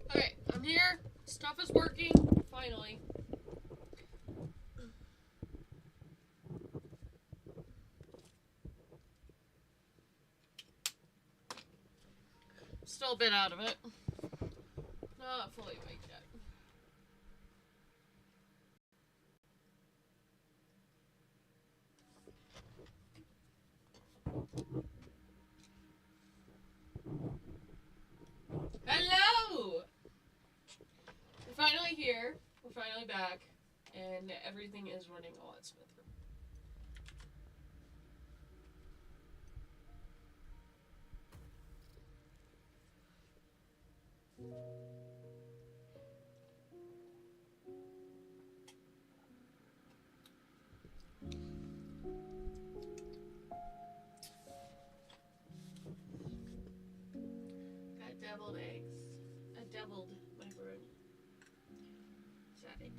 Okay, I'm here. Stuff is working. Finally. Still a bit out of it. Not fully awake yet. Hello! We're finally here. We're finally back. And everything is running a lot smoother. Got deviled eggs. I deviled macaroni. Sorry.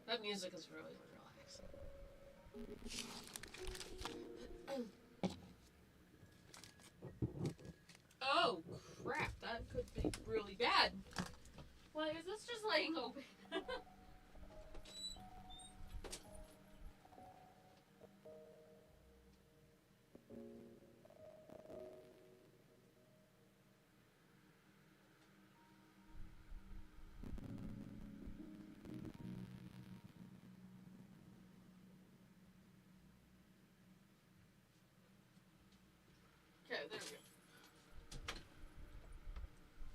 That music is really relaxing. Oh, crap. That could be really bad. Why is this just laying open? Okay, there we go.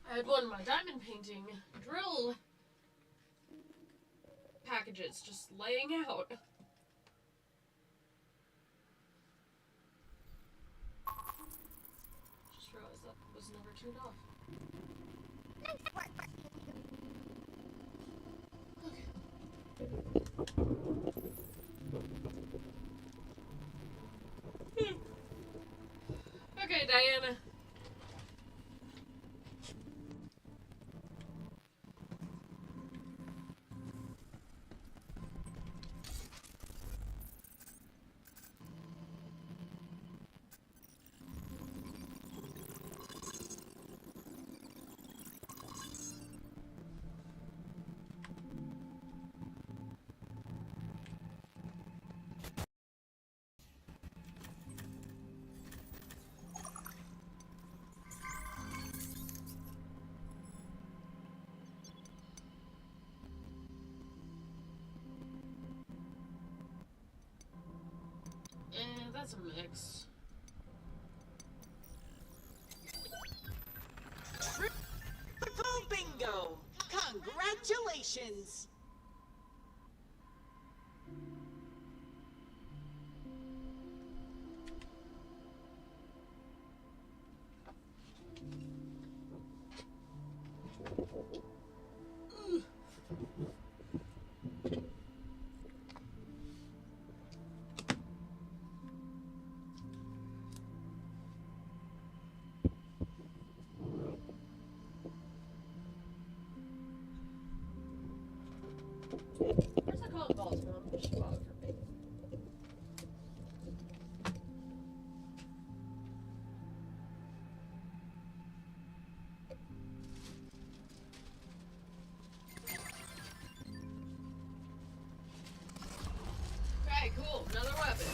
I had one of my diamond painting drill packages just laying out. Just realized that was never tuned off. Okay. Okay, Diana. That's a mix. Triple bingo! Congratulations! Where's the cotton balls, Mom? She bought it for me. Okay, cool. Another weapon.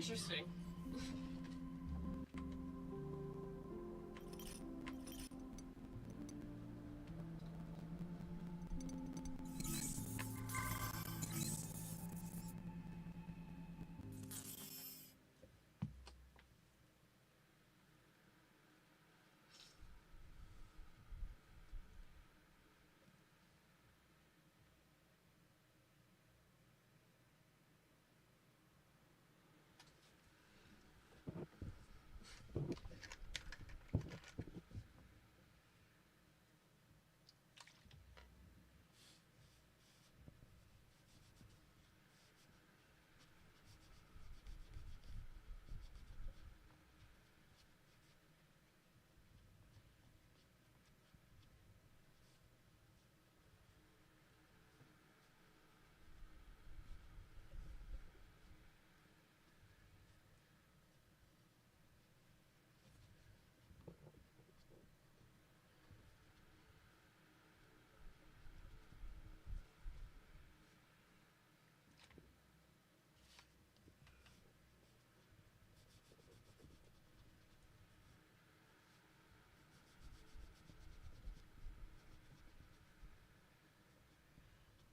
Interesting.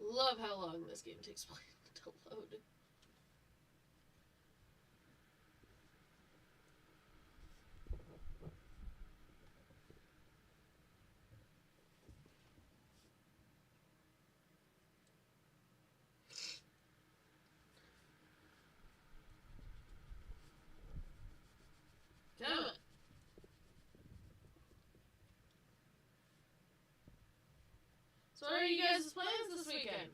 Love how long this game takes to load. Damn it. So what are you guys' plans this weekend?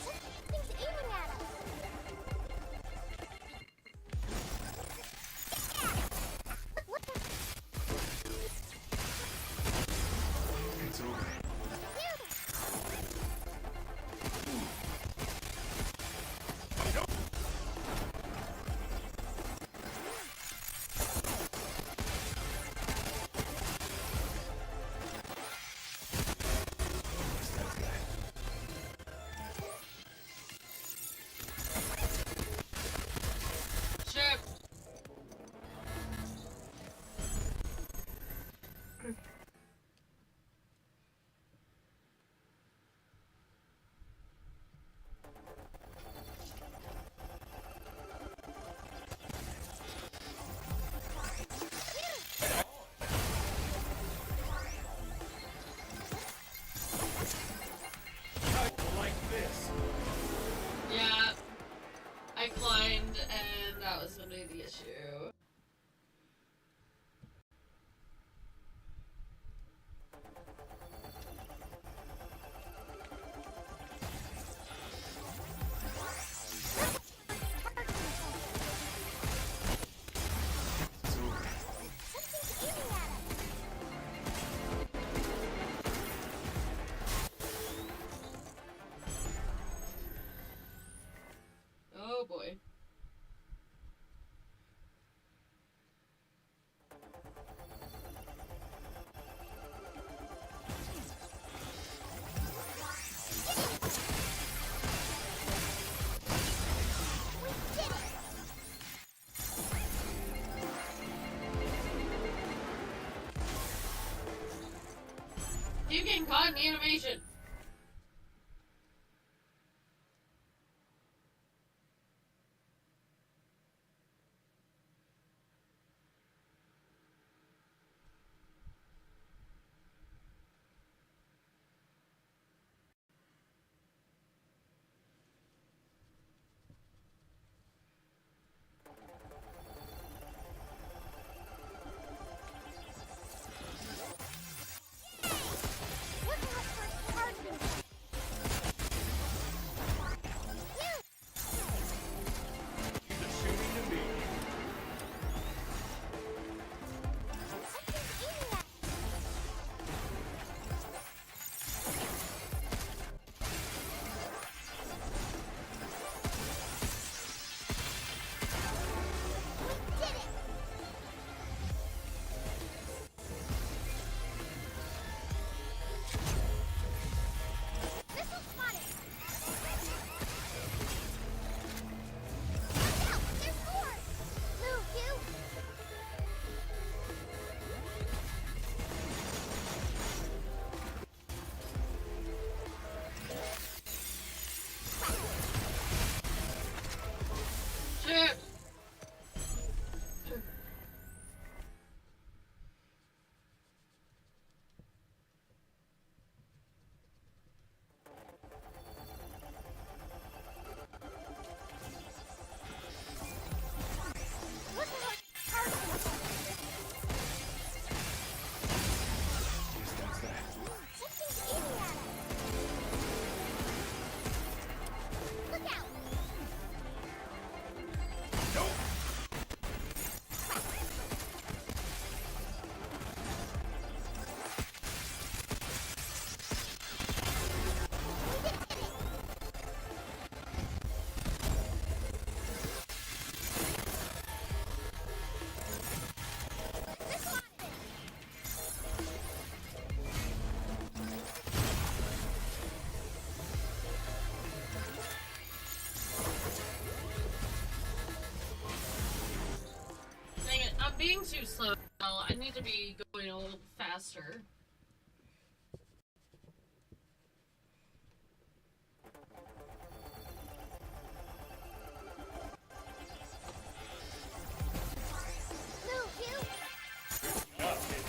Something's aiming at us. What the? It's over. Sure. Like this. Yeah. I climbed and that was gonna be the issue. It's over. Something's aiming at us. Oh boy. We did it. Keep getting caught in the animation. Look out for I'm being too slow. I need to be going a little faster. Move, you! Nothing.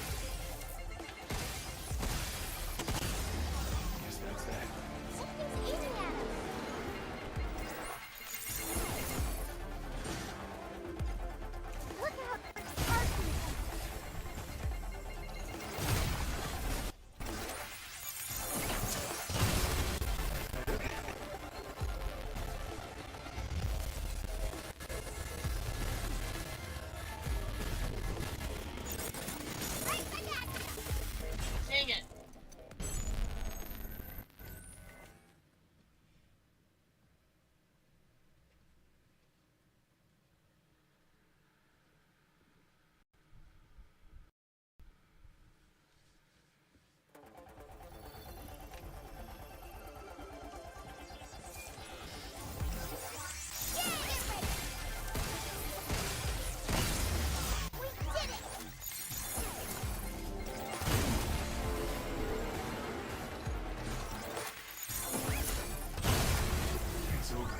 Guess that's that. Something's aiming at us! Look out for Sparky! Right back at you! Dang it. Yeah, get ready! We did it! It's over.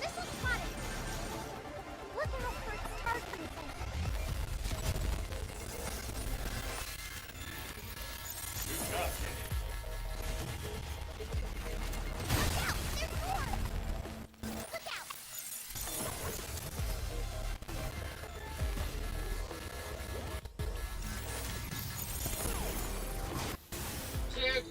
Missile spotted! Look out for Sparky! Good job, kid. Look out! There's more! Look out! Shoot.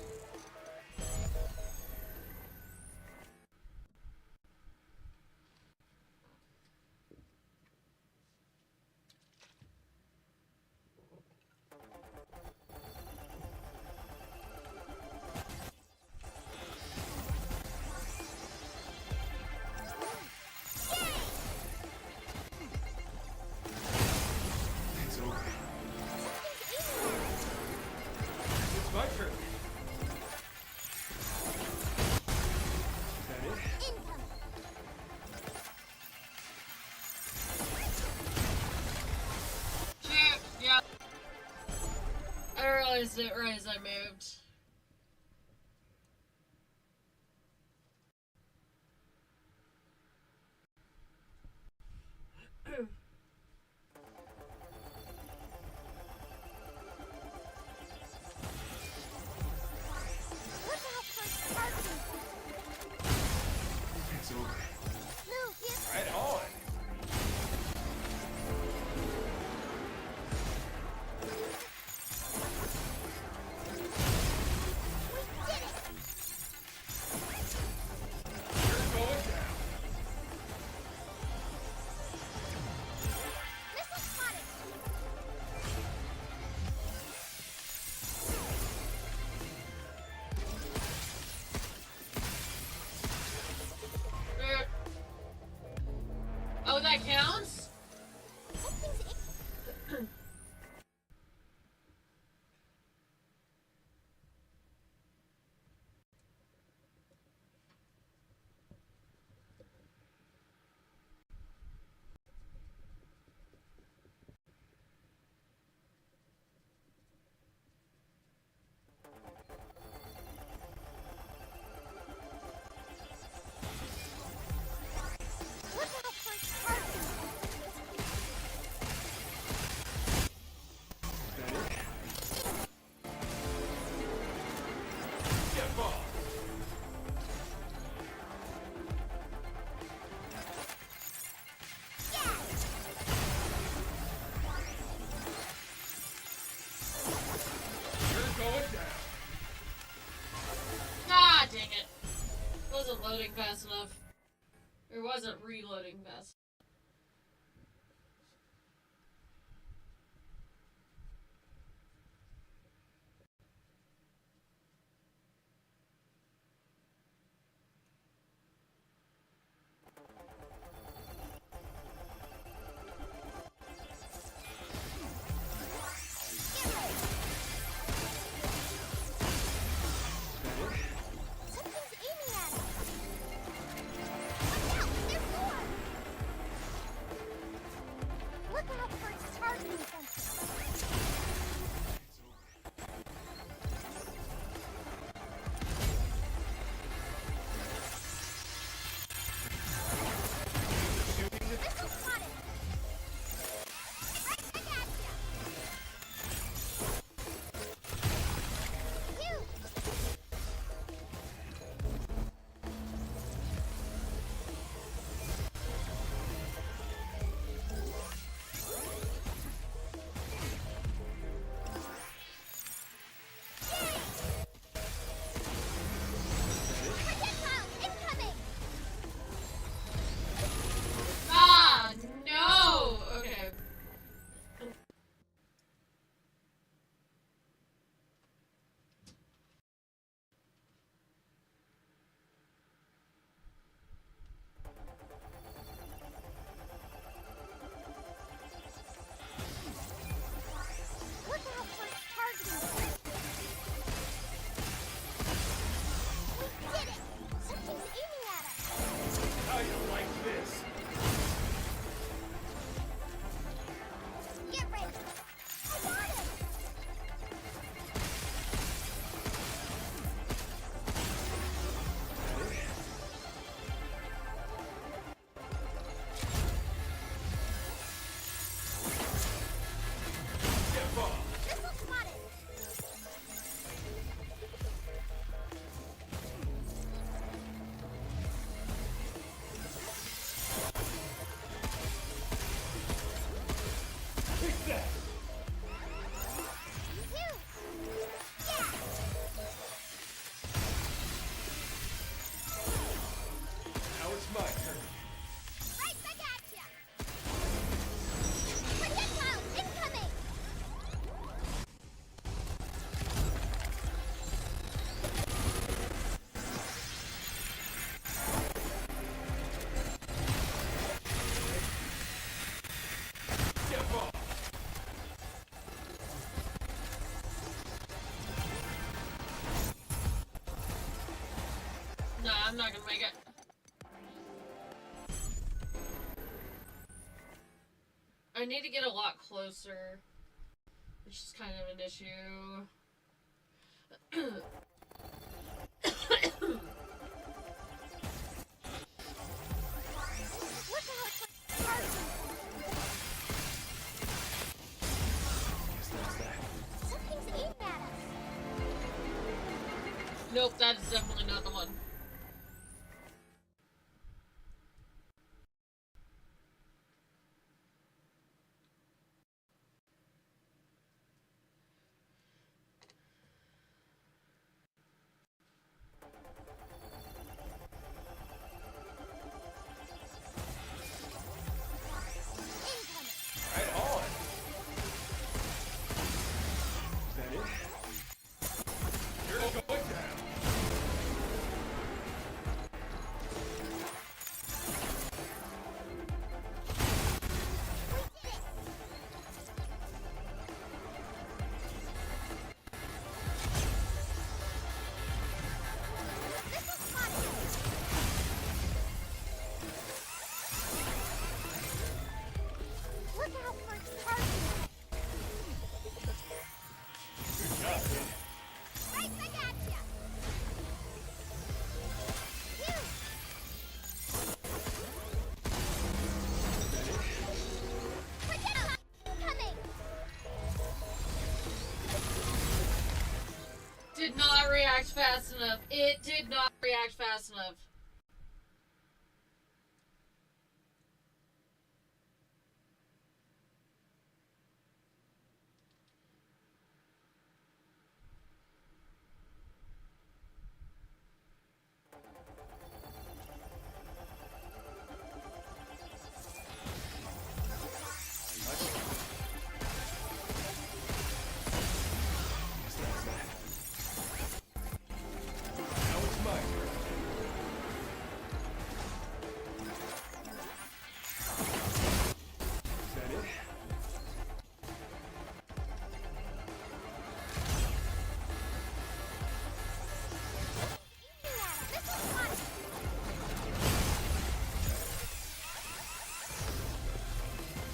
It's over. Something's aiming It's my turn. Is that it? at us! Incoming! Shoot. Yeah. I realized it right as I moved. Look out for Sparky! It's over. Move, you! Right on. We did it! You're going down. Missile spotted! Shoot. Oh, that counts? Something's Look out for Sparky! Is that it? Get ball. Yeah! You're going down. Ah, dang it. Wasn't loading fast enough. Or wasn't reloading fast. Something's aiming Nah, I'm not gonna make it. I need to get a lot closer, which is kind of an issue. Look out for targeting. Something's aiming at us. Nope, that is definitely not the one. Right on. Is that it? You're going down. Look out for targeting. Good job, kid. Right back at ya. Phew. Projectile coming. Did not react fast enough. It did not react fast enough. Now it's my turn. Is that it? This is fun.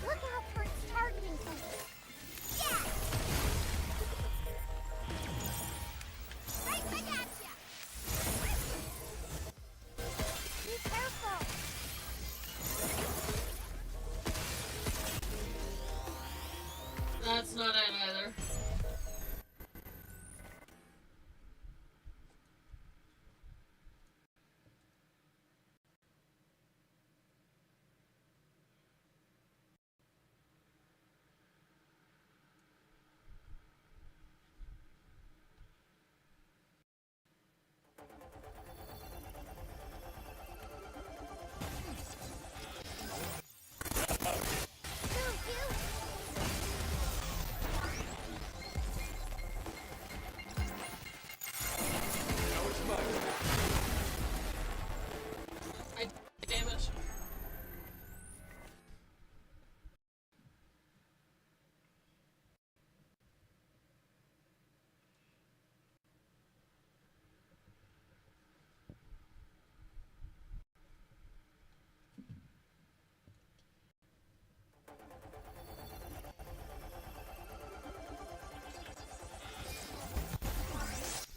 Look out for its targeting sensor. Yeah. Right back at ya. Be careful. That's not it either. Now it's my turn. I damage.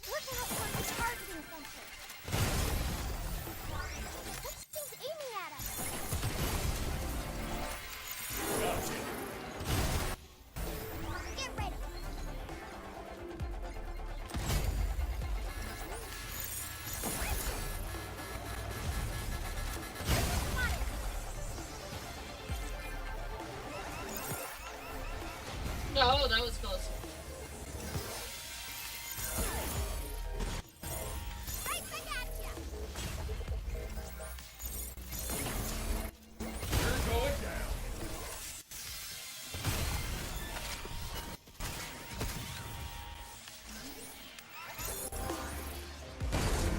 Look out for its targeting sensor. Something's aiming at us. Good job, kid. Get ready. No, that was close. Right back at ya. You're going down.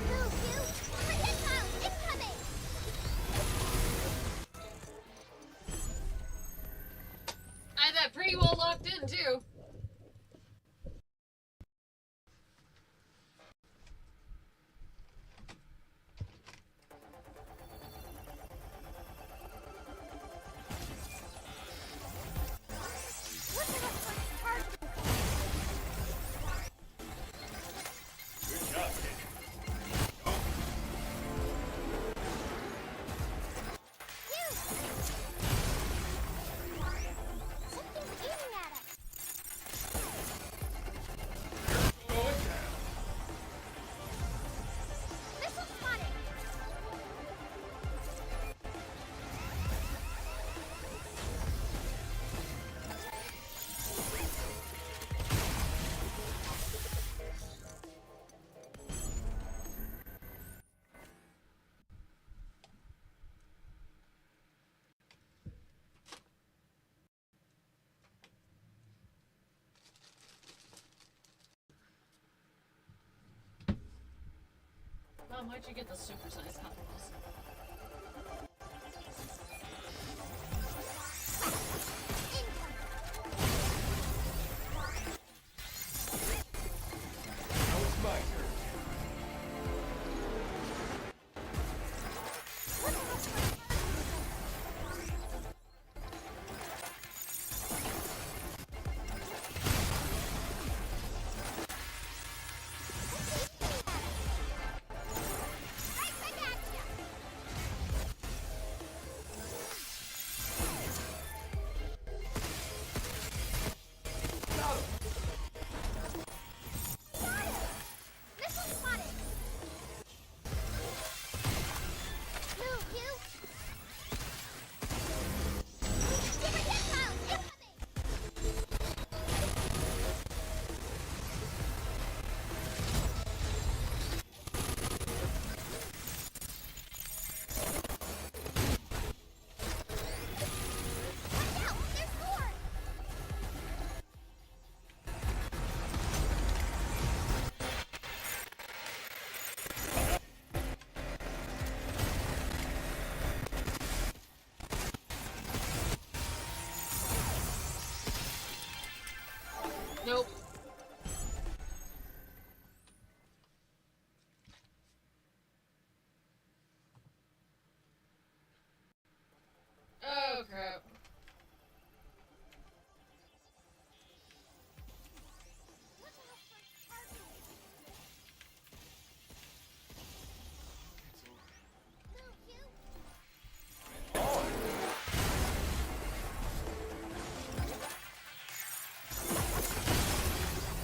Move, you. Projectile incoming. I had that pretty well locked in too. Mom, why'd you get the supersized Hot Wheels? Now it's my turn. Look out for right back at ya. Got him. Got it! Missile spotted! Move, you! Super missiles incoming! Watch out! There's more! Nope. Oh, crap. Look out for targets! Move, you!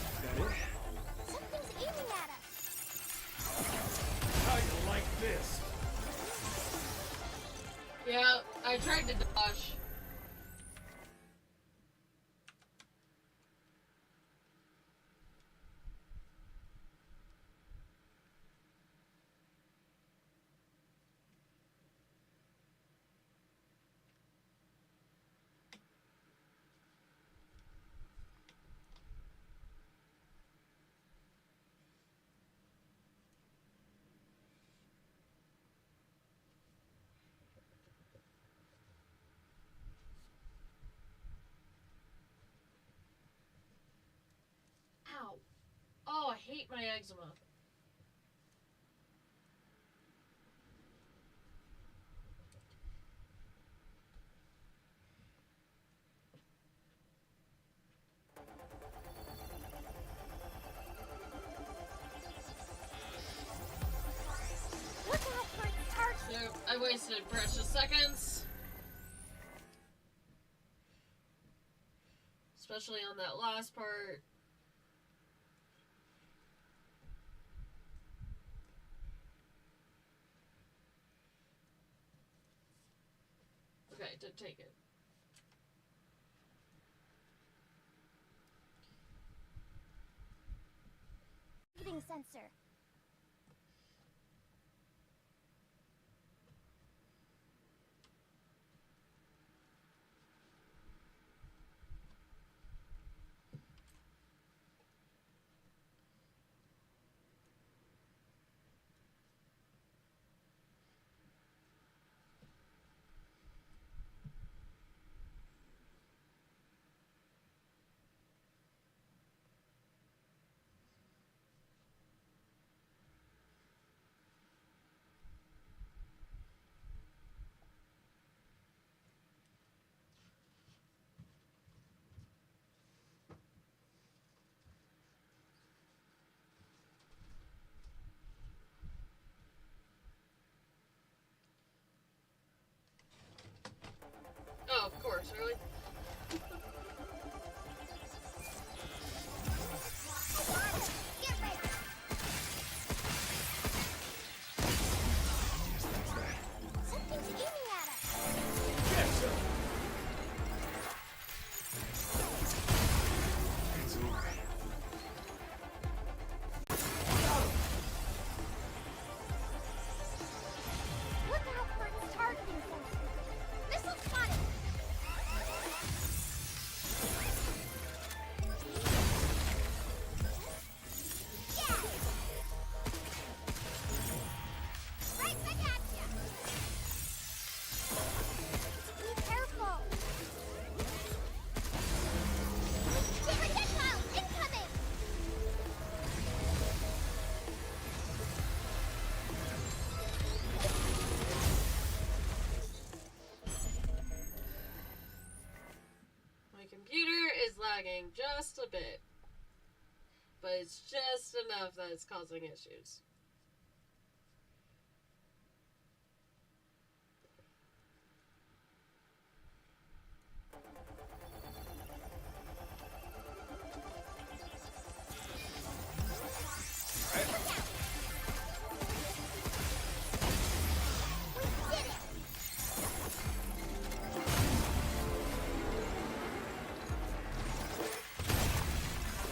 Is that it? Something's aiming at us! How you like this? Yeah, I tried to dodge. Ow. Oh, I hate my eczema. Look out for its target! Nope, I wasted precious seconds. Especially on that last part. Okay, did take it. Breathing sensor. lagging just a bit. But it's just enough that it's causing issues.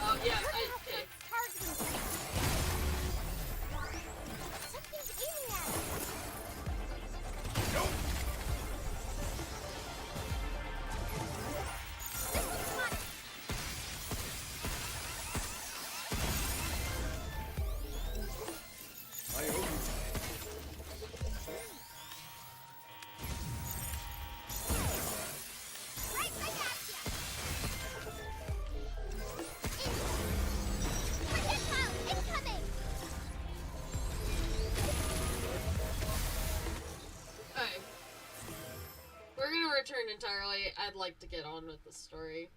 Oh, yeah, okay. Targeting something's aiming at us. Nope. This is hot. I owe you. Right back at ya. Projectile incoming. Okay. We're gonna return entirely. I'd like to get on with the story.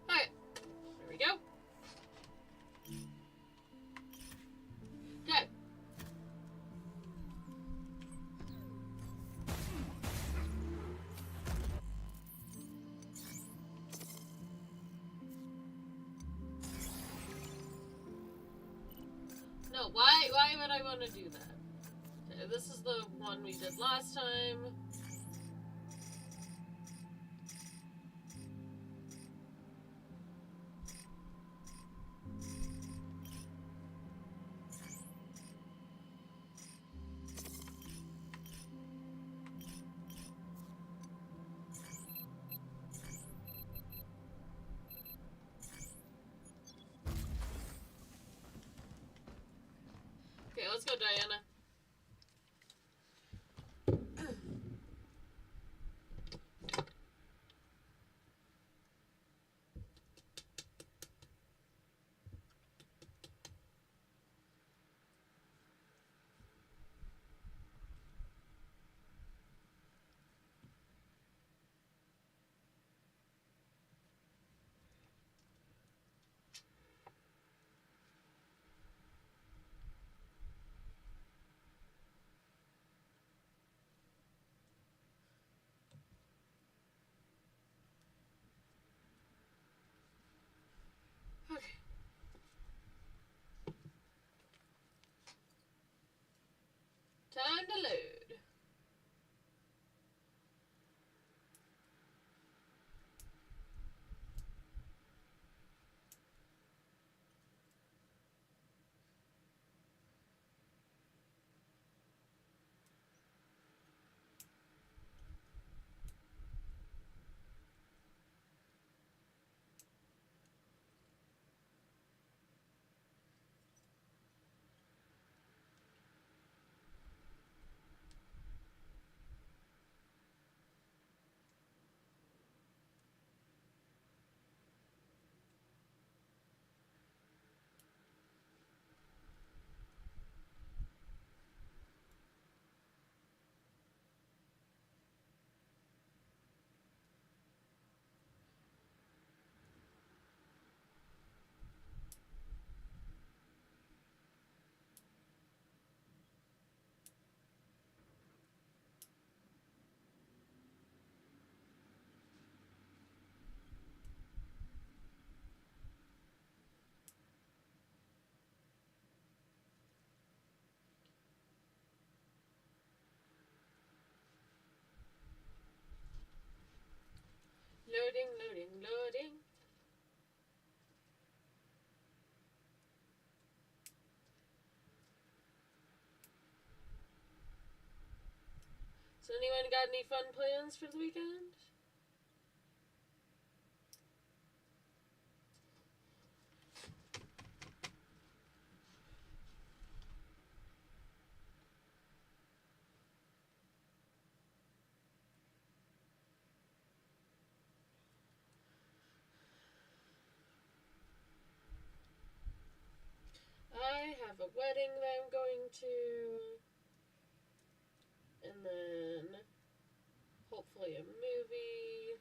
Alright. There we go. Good. No, why would I want to do that? Okay, this is the one we did last time. Okay, let's go, Diana. Loading, loading, loading. So anyone got any fun plans for the weekend? I have a wedding that I'm going to, and then hopefully a movie.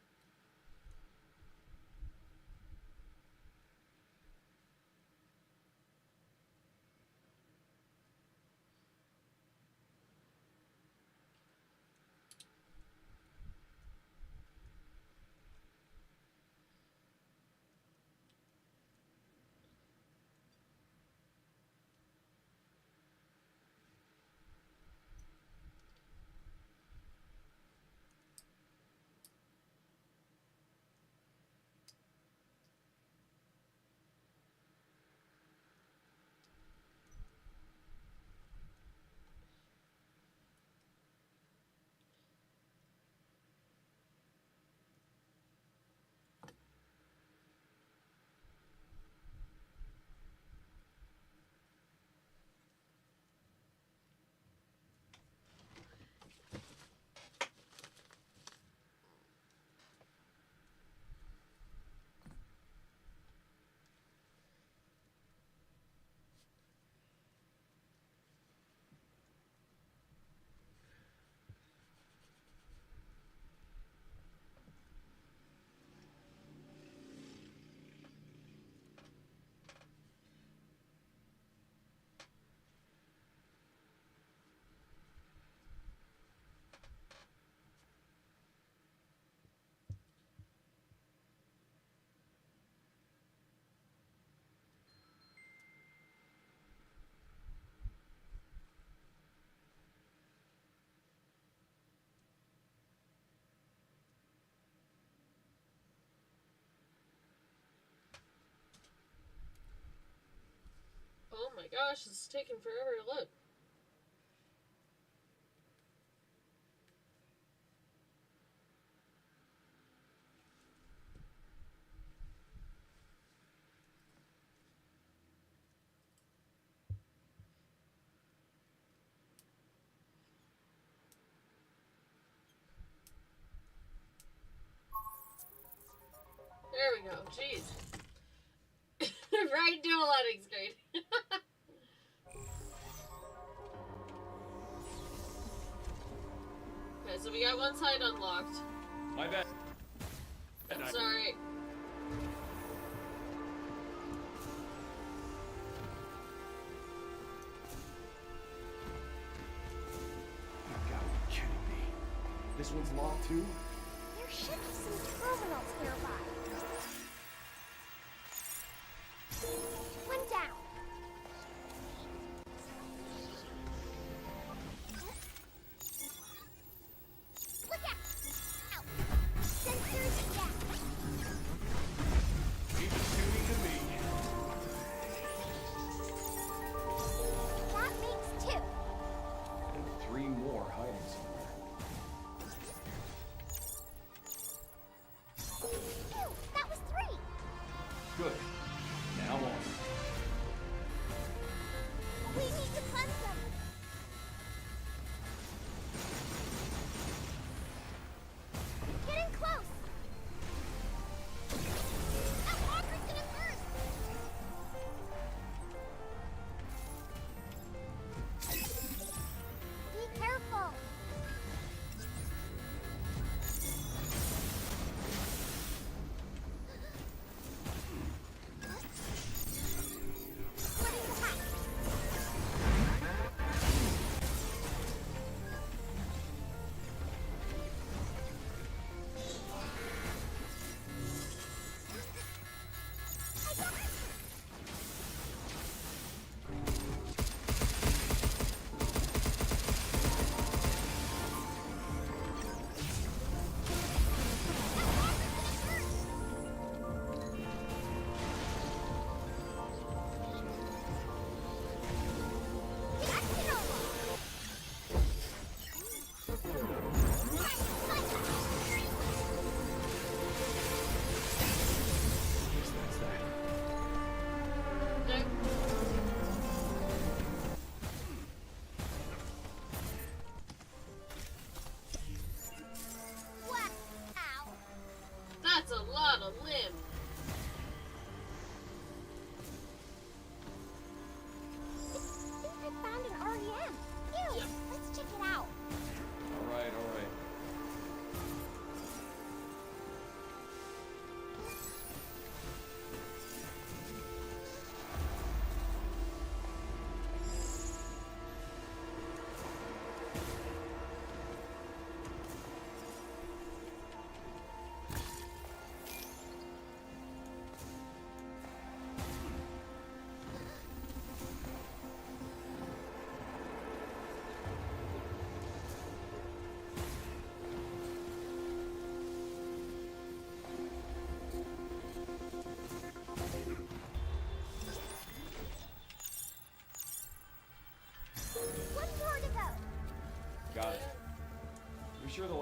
Oh my gosh, it's taking forever to load. There we go, jeez. Right to a loading screen. Okay, so we got one side unlocked. My bad. I'm sorry. You gotta be kidding me. This one's locked too? There should be some terminals nearby. One down. Look out! Out. Sensors down. Keep it tuning to me. That makes 2. And 3 more hiding somewhere. Phew, that was 3. Good. Now on. We need to cleanse them. Getting close. That water's gonna burst. Be careful. Splitting the hatch.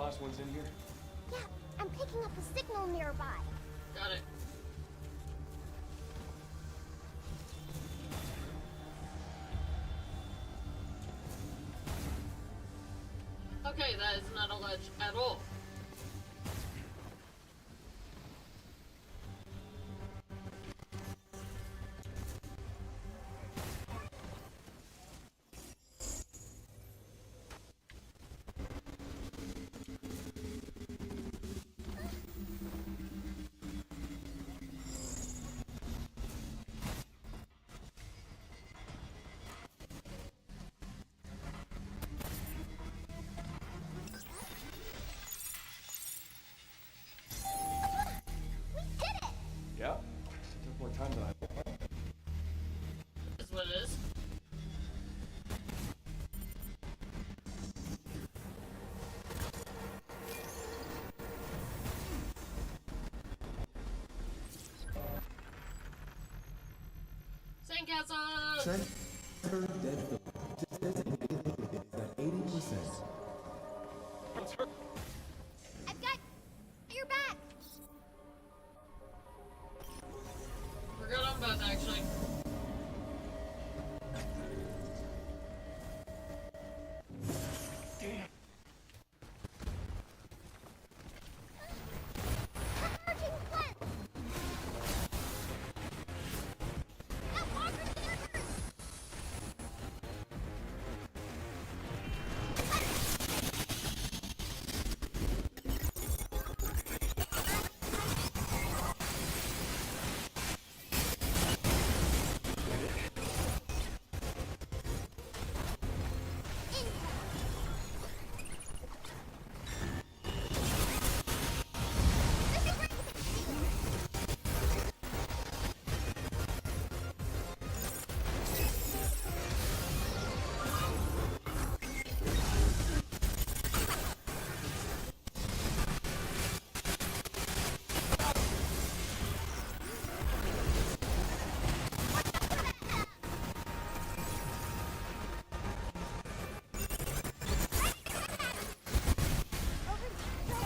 last ones in here? Yeah, I'm picking up a signal nearby. Got it. Okay, that is not a ledge at all. We did it! Yeah. Took more time than I thought. Is what it is. Sandcastle! Transfer dead designated at 80%. I've got your back! We're good on both, actually. Charging Flint! Now walk the reverse!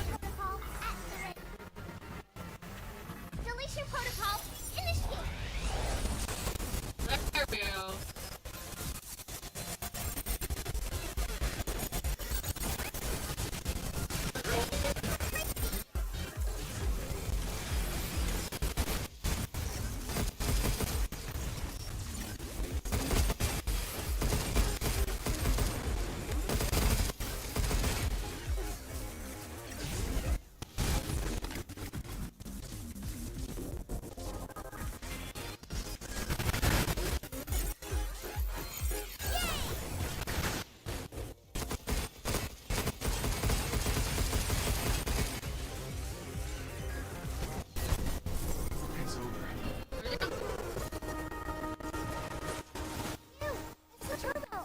Protocol activate. Deletion protocol initiate. There we go. It's over. There we go. Ew, it's the turbo.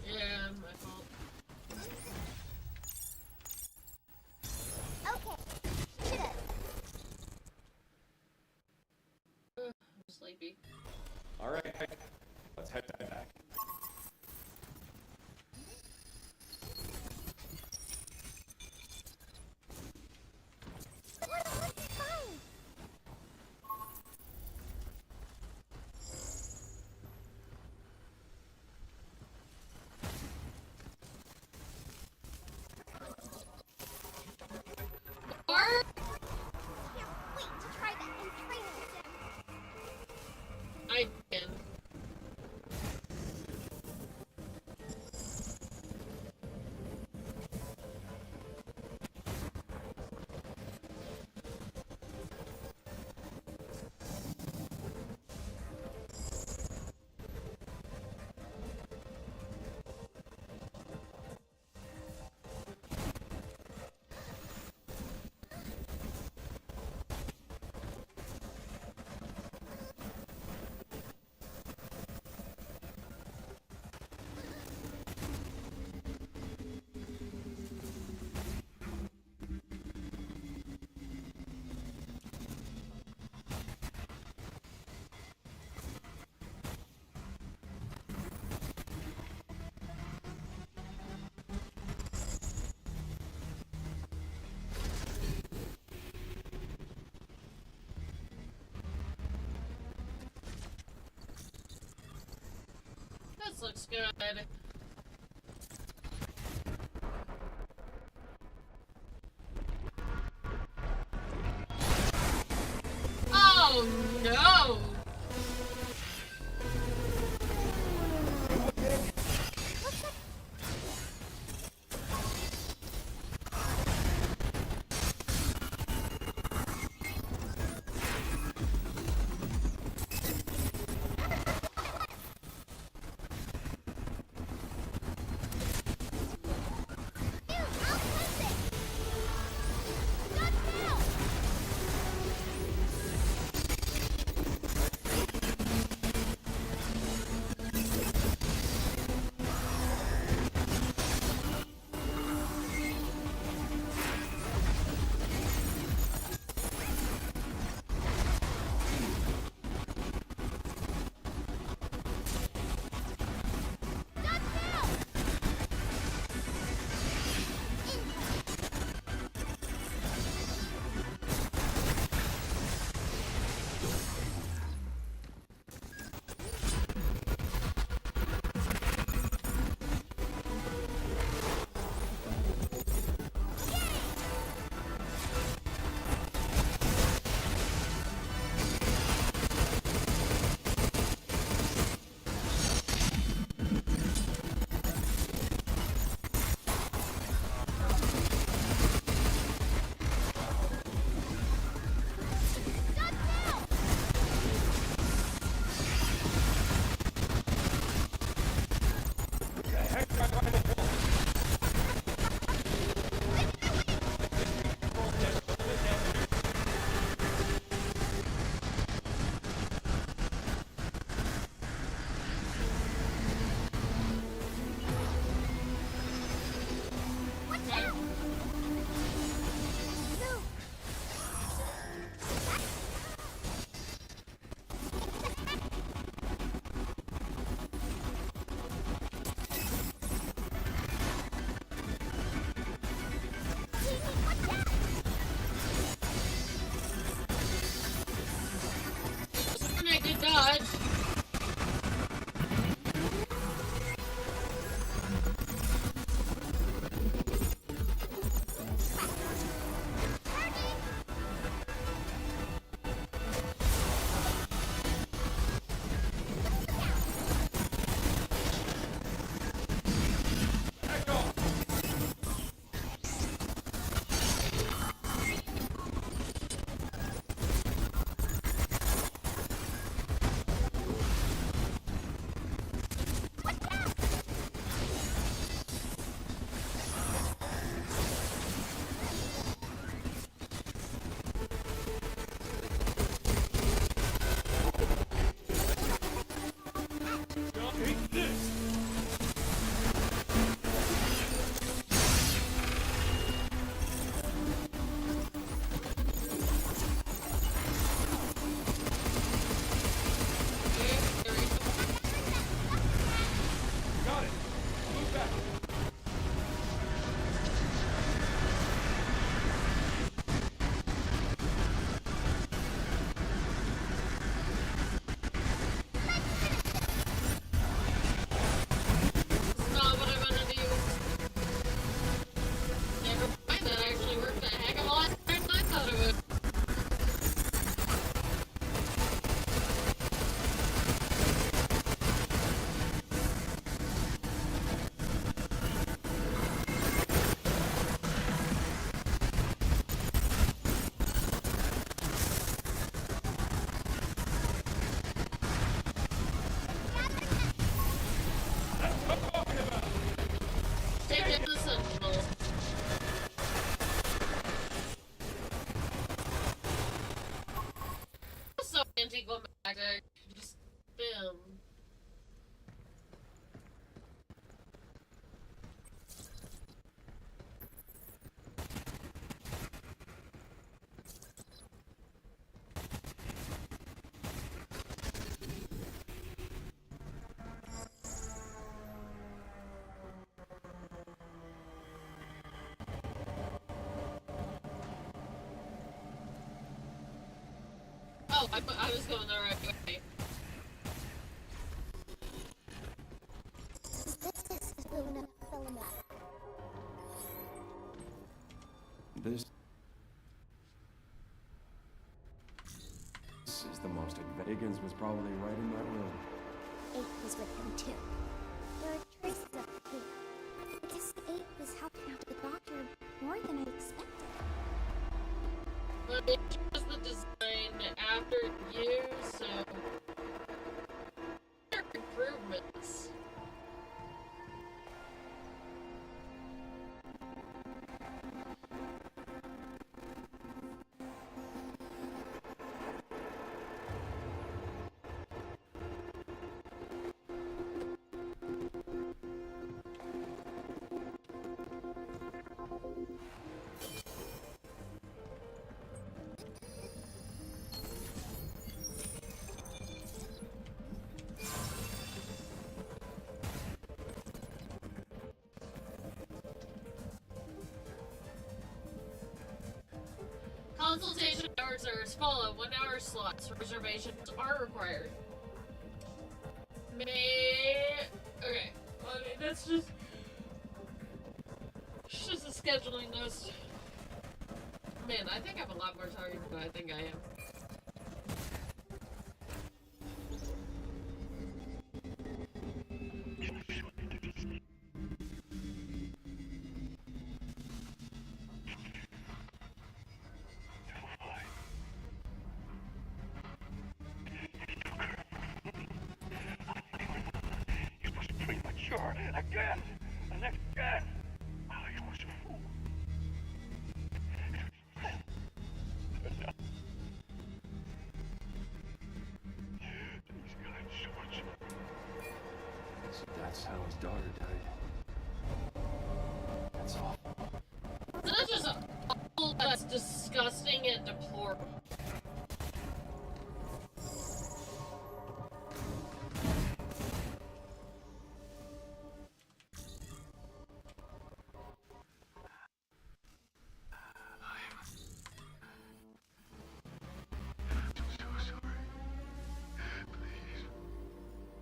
Yeah, my fault. Okay, shoot it. I'm sleepy. All right. Let's head back. What a fine. Or Can't wait to try that in training sim. I can. This looks good. Oh no! I did dodge. Take this! Got it! Move back! It's not what I'm gonna do. Never mind, that actually worked a heck of a lot better than I thought it would. Take it the Sentinel. So anticlimactic. Just boom. Oh, I was going the right way. animal. This is the most Higgins was probably right in that room. 8 was with him too. There are traces of the tape. I guess 8 was helping out the doctor more than I expected. But it was the design after years, so there are improvements. Consultation hours are as follow: 1 hour slots. Reservations are required. Okay. I mean, that's just. It's just a scheduling list. Man, I think I'm a lot more tired than I think I am. Sure, again, and again. Oh, you was a fool. He's got so much. So that's how his daughter died. That's awful. That's just awful. That's disgusting and deplorable.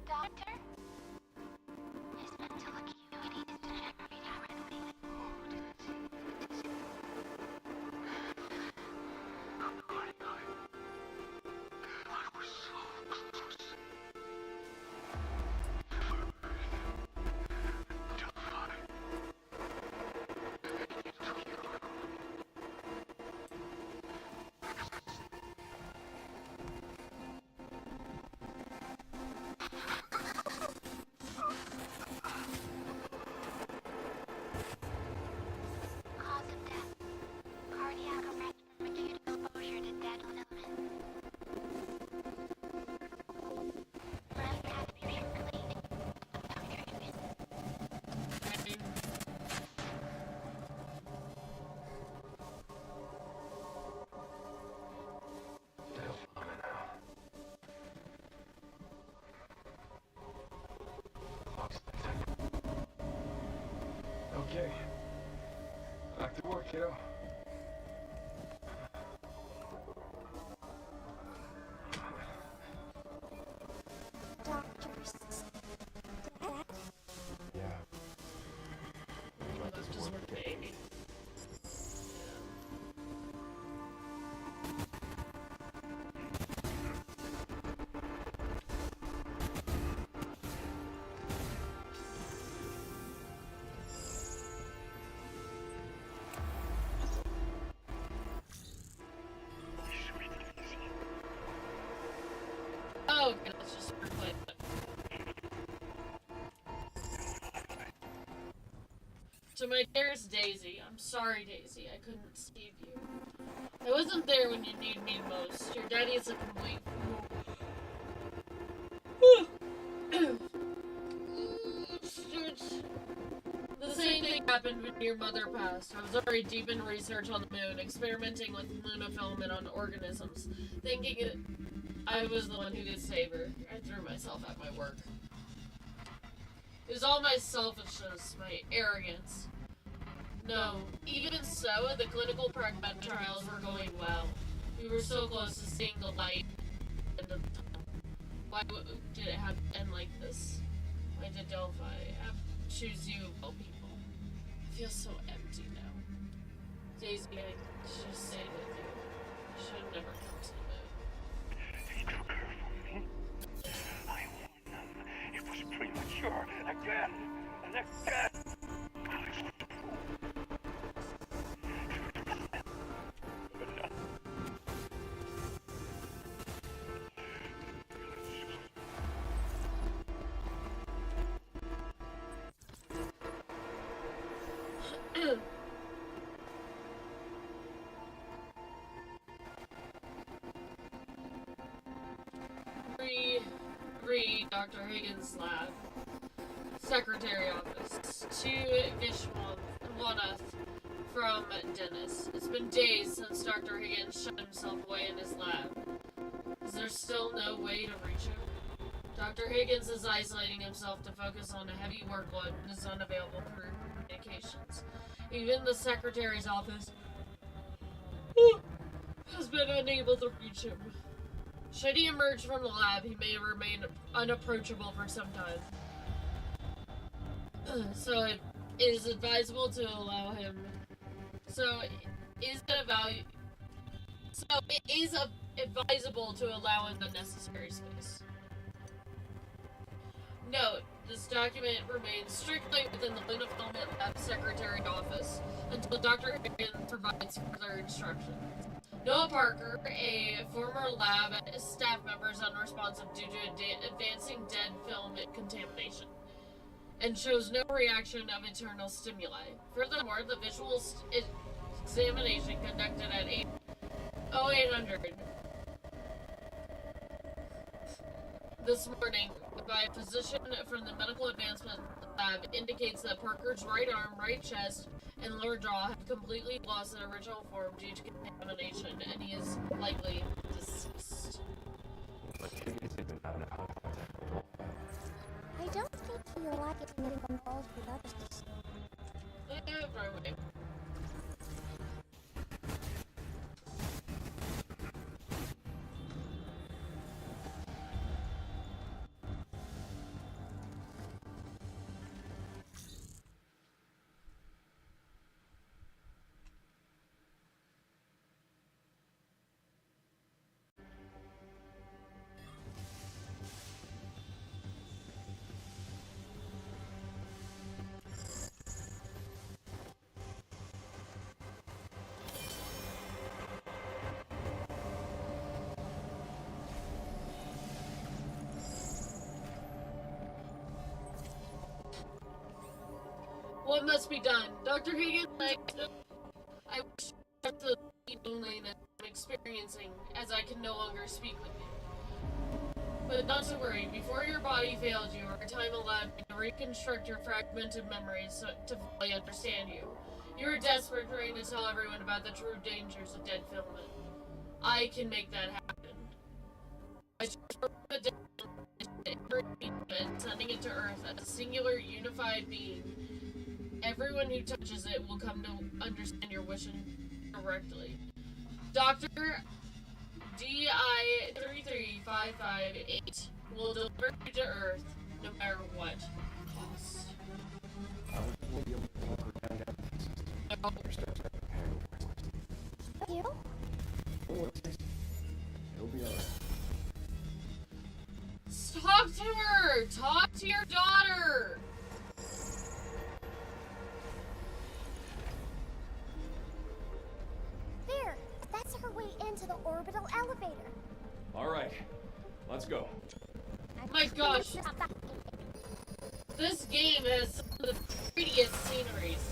Doctor? His mental acuity is degenerating rapidly. I was so close. Cause of death. Cardiac arrest from acute exposure to deadly element. Left attribution related. Okay. Back to work, kiddo. Doctors. Dad? Yeah. Well, that's just work to Amy. Oh, okay, let's just replay that. To my dearest Daisy, I'm sorry, Daisy, I couldn't save you. I wasn't there when you need me most. Your daddy is a complete fool. The same thing happened when your mother passed. I was already deep in research on the moon, experimenting with lunafilament on organisms, thinking I was the one who could save her. I threw myself at my work. It was all my selfishness, my arrogance. No, even so, the clinical pragmatic trials were going well. We were so close to seeing the light at the end of the tunnel. Why did it have to end like this? Why did Delphi have to choose you of all people? feel so empty now. Daisy, I should have stayed with you. I should have never come to the moon. They took her from me. I warned them. It was premature. Again and again. I was a fool. But now... Dr. Higgins' lab. Secretary office. To Vishwanath from Dennis. It's been days since Dr. Higgins shut himself away in his lab. Is there still no way to reach him? Dr. Higgins is isolating himself to focus on a heavy workload and is unavailable for communications. Even the secretary's office has been unable to reach him. Should he emerge from the lab, he may remain unapproachable for some time. So it is advisable to allow him. Advisable to allow him the necessary space. Note: this document remains strictly within the Luna Filament Lab Secretary office until Dr. Higgins provides further instructions. Noah Parker, a former lab staff member, is unresponsive due to advancing dead film contamination, and shows no reaction of internal stimuli. Furthermore, the visual examination conducted at 0800 this morning by a physician from the Medical Advancement Lab indicates that Parker's right arm, right chest, and lower jaw have completely lost their original form due to contamination, and he is likely deceased. I don't think you'll like it moving involved with others. Probably. What must be done? Dr. Higgins, I wish the loneliness I'm experiencing as I can no longer speak with you. But not to worry, before your body failed you or time allowed you to reconstruct your fragmented memories to fully understand you, you were desperate trying to tell everyone about the true dangers of dead filament. I can make that happen. I transform the dead filament and sending it to Earth as a singular, unified being. Everyone who touches it will come to understand your wishes correctly. Dr. DI 33558 will deliver you to Earth no matter what cost. I won't be able to walk her down the system. No. Or start preparing for it. You? Oh, it'll be alright. Talk to her! Talk to your daughter! There! That's her way into the orbital elevator. Alright, let's go. My gosh. This game has some of the prettiest sceneries.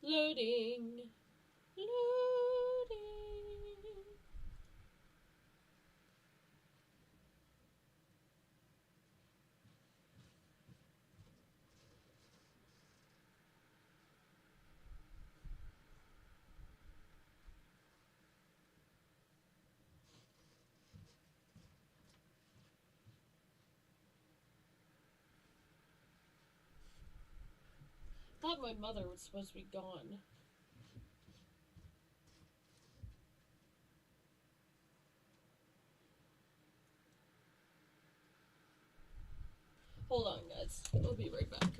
Loading. Loading. Thought my mother was supposed to be gone. Hold on, guys. I'll be right back.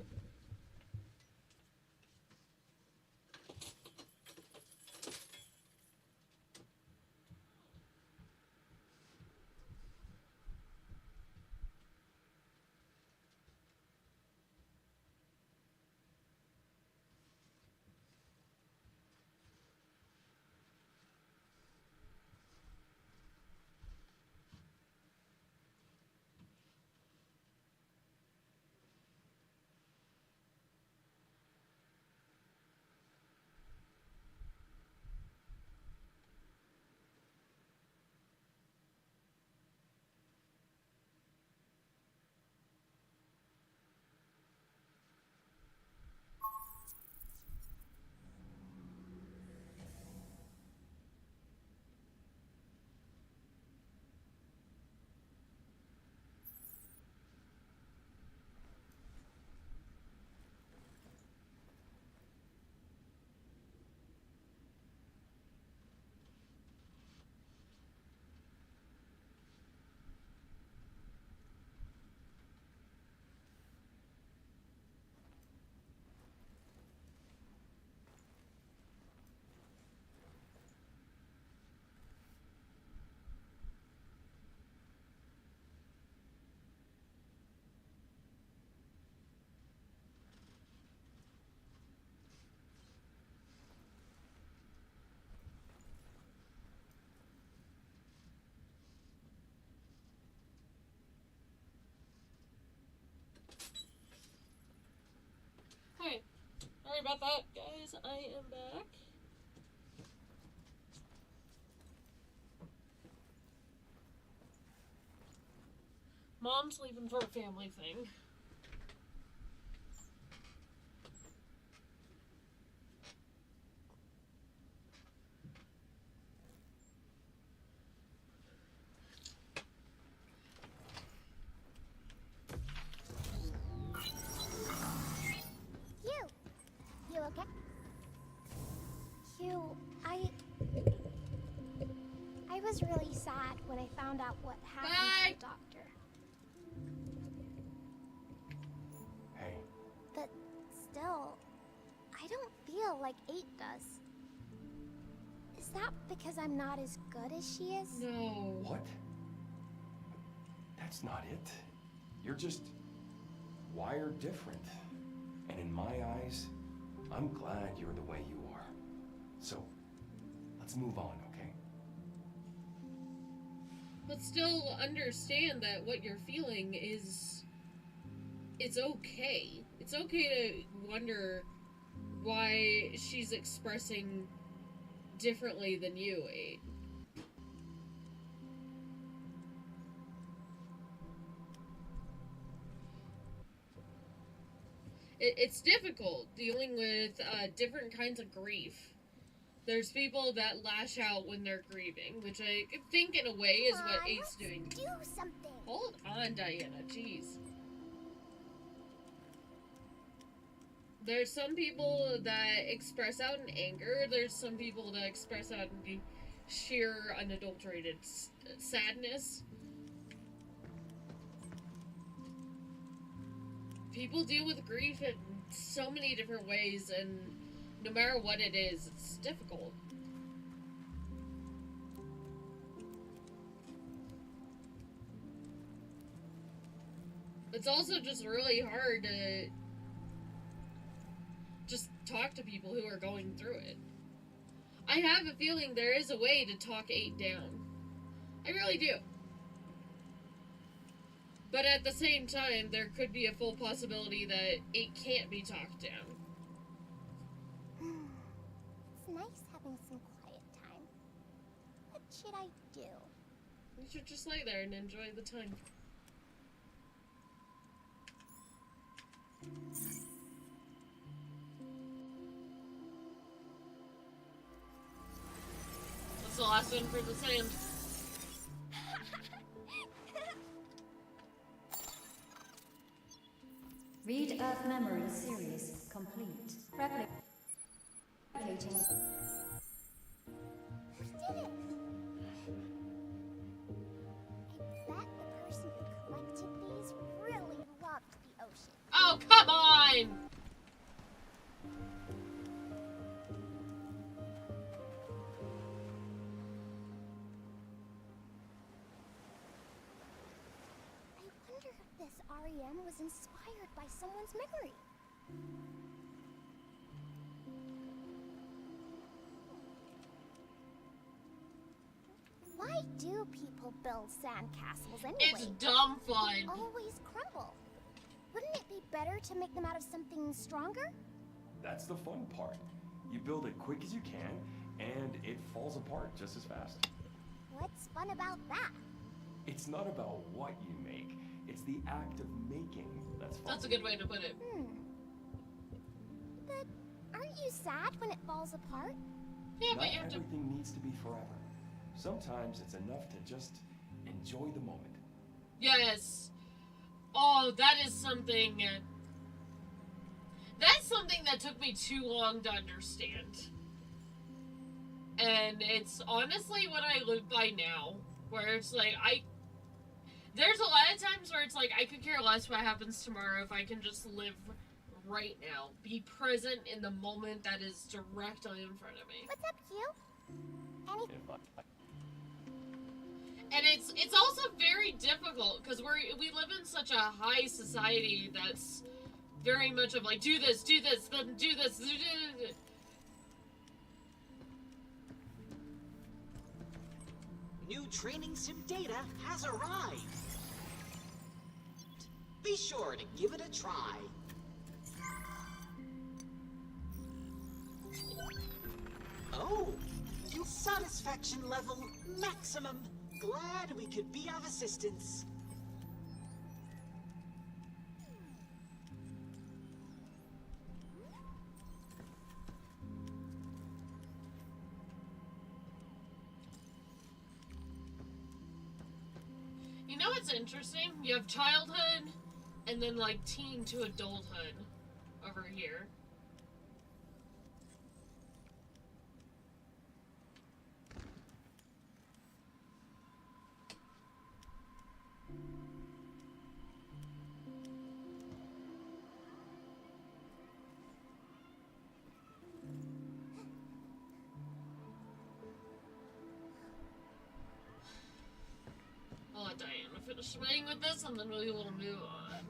Hi. Sorry about that, guys. I am back. Mom's leaving for a family thing. You okay? I was really sad when I found out what happened to the doctor. Hey, But still, I don't feel like 8 does. Is that because I'm not as good as she is? No. what? That's not it. You're just wired different. And in my eyes, I'm glad you're the way you are. So, let's move on, okay? But still understand that what you're feeling is... it's okay. It's okay to wonder why she's expressing differently than you, 8. It's difficult dealing with different kinds of grief. There's people that lash out when they're grieving, which I think in a way is what 8's doing. Do something. Hold on, Diana, jeez. There's some people that express out in anger, there's some people that express out in sheer, unadulterated sadness. People deal with grief in so many different ways, and no matter what it is, it's difficult. It's also just really hard to just talk to people who are going through it. I have a feeling there is a way to talk 8 down. I really do. But at the same time, there could be a full possibility that 8 can't be talked down. nice having some quiet time. What should I do? You should just lay there and enjoy the time. What's the last one for the sand? Read Earth Memory series complete. Replicating. Who did it? I bet the person who collected these really loved the ocean. Oh, come on! I wonder if this REM was inspired by someone's memory. Why do people build sandcastles anyway? It's dumb fun. They always crumble. Wouldn't it be better to make them out of something stronger? That's the fun part. You build it quick as you can, and it falls apart just as fast. What's fun about that? It's not about what you make, it's the act of making that's fun. That's a good way to put it. But aren't you sad when it falls apart? Yeah, Not but you have to. everything needs to be forever. Sometimes it's enough to just enjoy the moment. Yes. Oh, that is something. That's something that took me too long to understand. And it's honestly what I live by now. Where it's like, there's a lot of times where it's like, I could care less what happens tomorrow if I can just live right now. Be present in the moment that is directly in front of me. What's up, Q? Anything? And it's also very difficult because we live in such a high society that's very much of like, do this, then do this, do this. New training sim data has arrived. Be sure to give it a try. Oh, satisfaction level maximum. Glad we could be of assistance. You know what's interesting? You have childhood and then like teen to adulthood over here. I'll let Diana finish playing with this and then we will move on.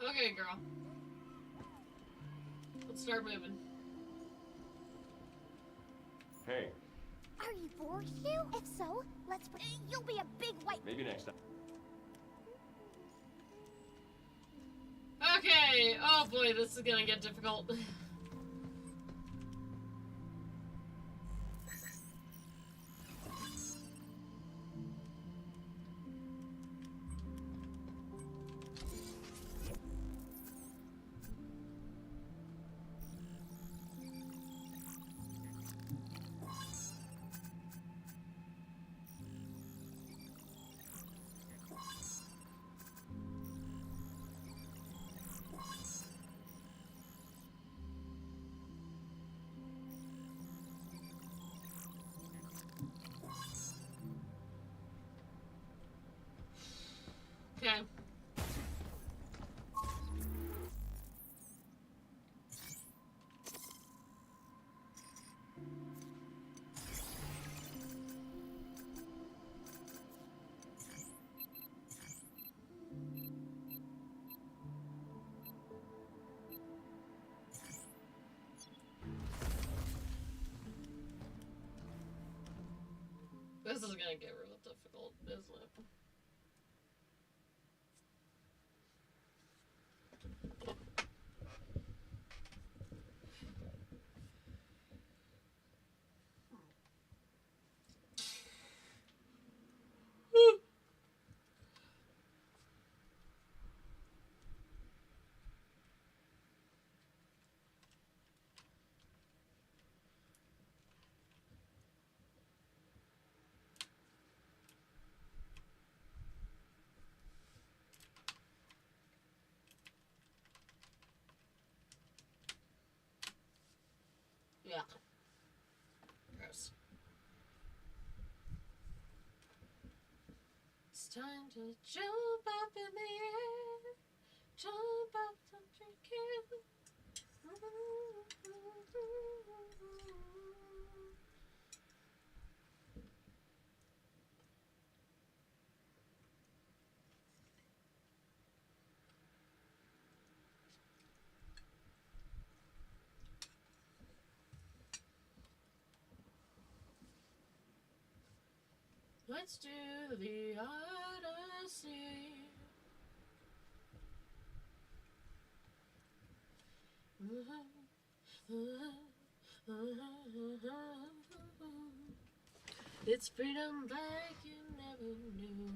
Okay, girl. Let's start moving. Hey, Are you bored, Hugh? If so, let's pretend you'll be a big white. maybe next time. Okay, oh boy, this is gonna get difficult. This is gonna get real difficult, isn't it? Yeah. Gross. It's time to jump up in the air. Jump up, don't you care? Let's do the Odyssey. It's freedom like you never knew.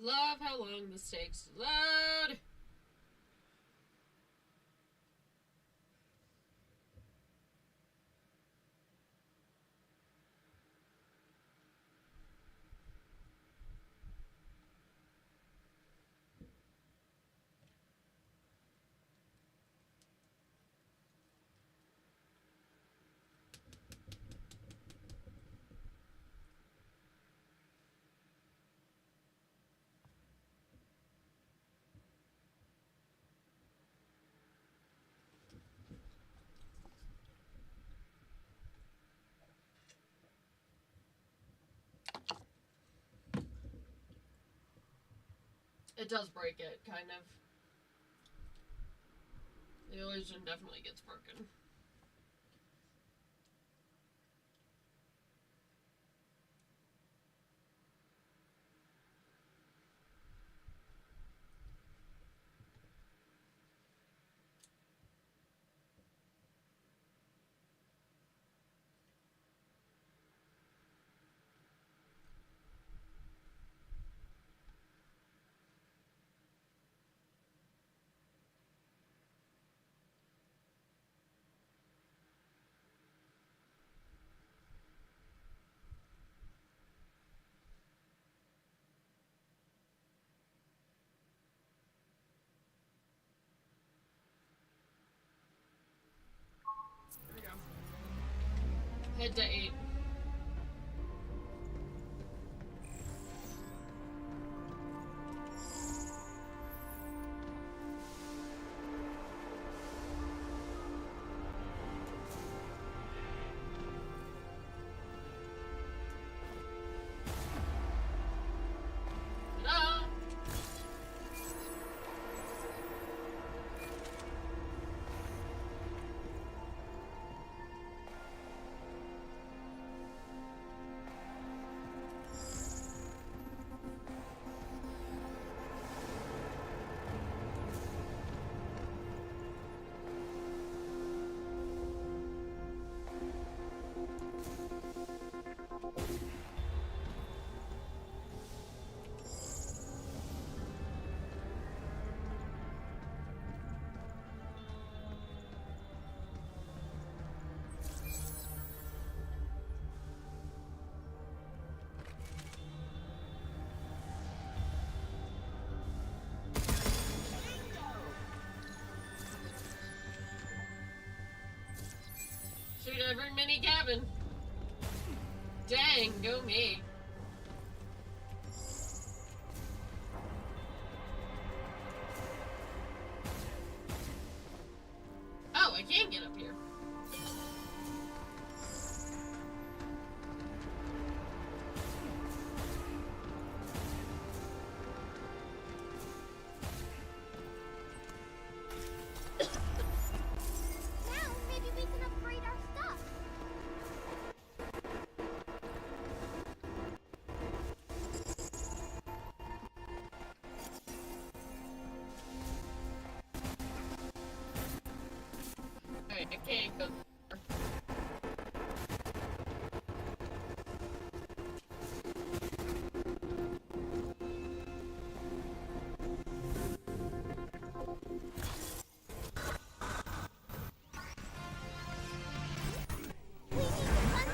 Love how long this takes to load. It does break it, kind of. The illusion definitely gets broken. There we go. Head to 8. every mini cabin. Dang, go me. Oh, I can get up here. Now, maybe we can upgrade our stuff. Alright, I can't go there. We need to run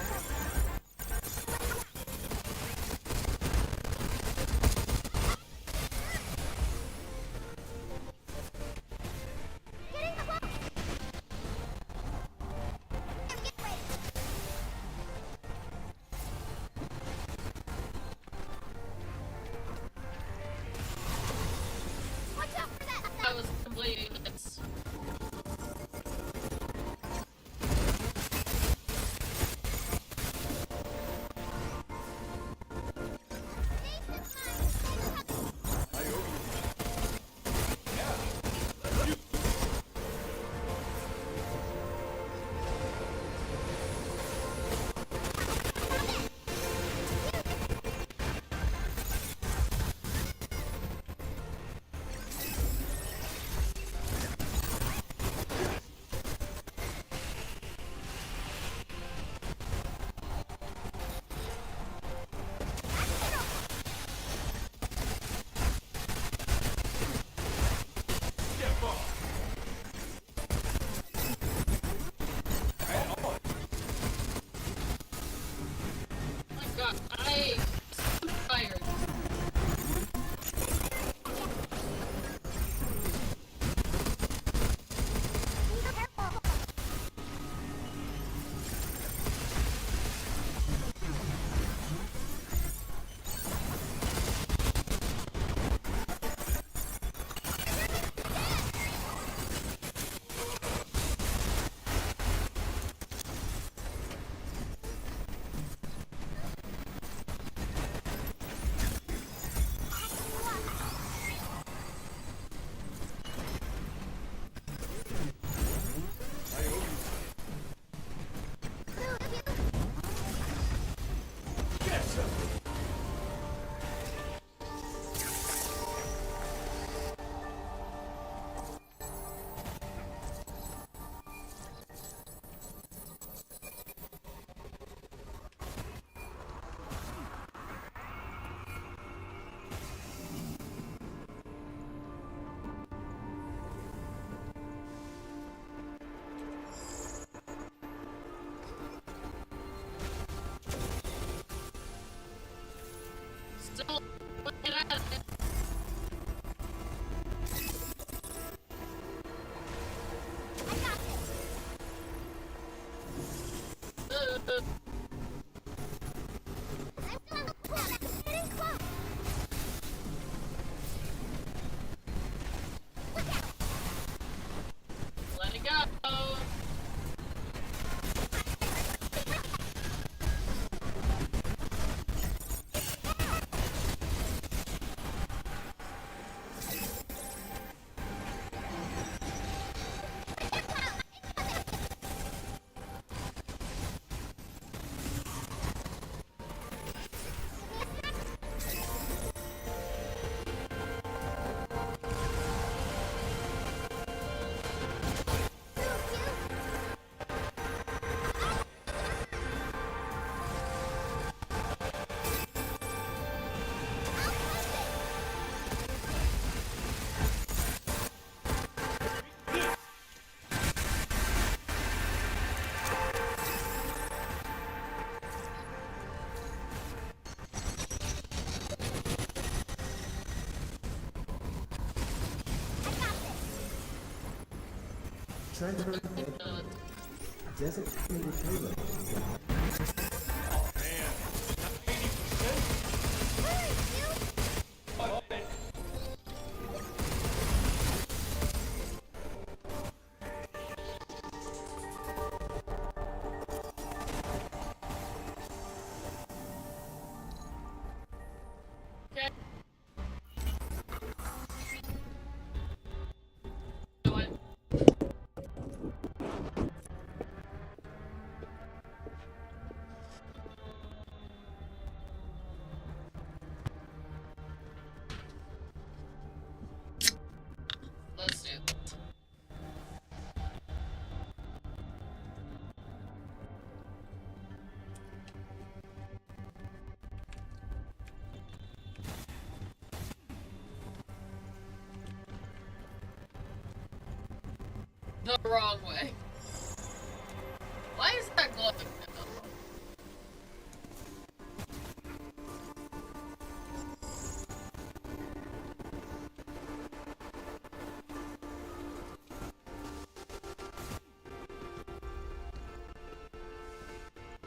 Getting the boat! Get ready! Watch out for that! I was completing this. Oh my god, I'm tired. Be careful! Still, get out of it. I got this! I'm still on the planet! Getting close! Look out! Let it go. Transfer. designated payload is in Oh man, not 80%? What? Okay. You know what? Let's do this. The wrong way. Why is that glowing now?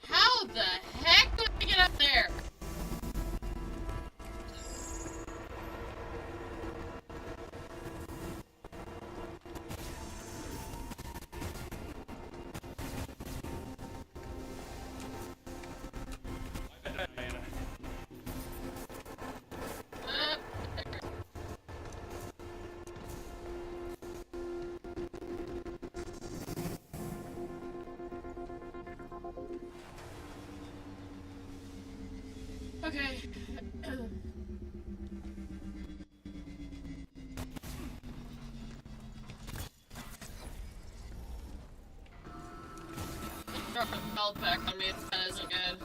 How the heck did I get up there? Uh, Okay. Drop the belt back on me if that isn't good.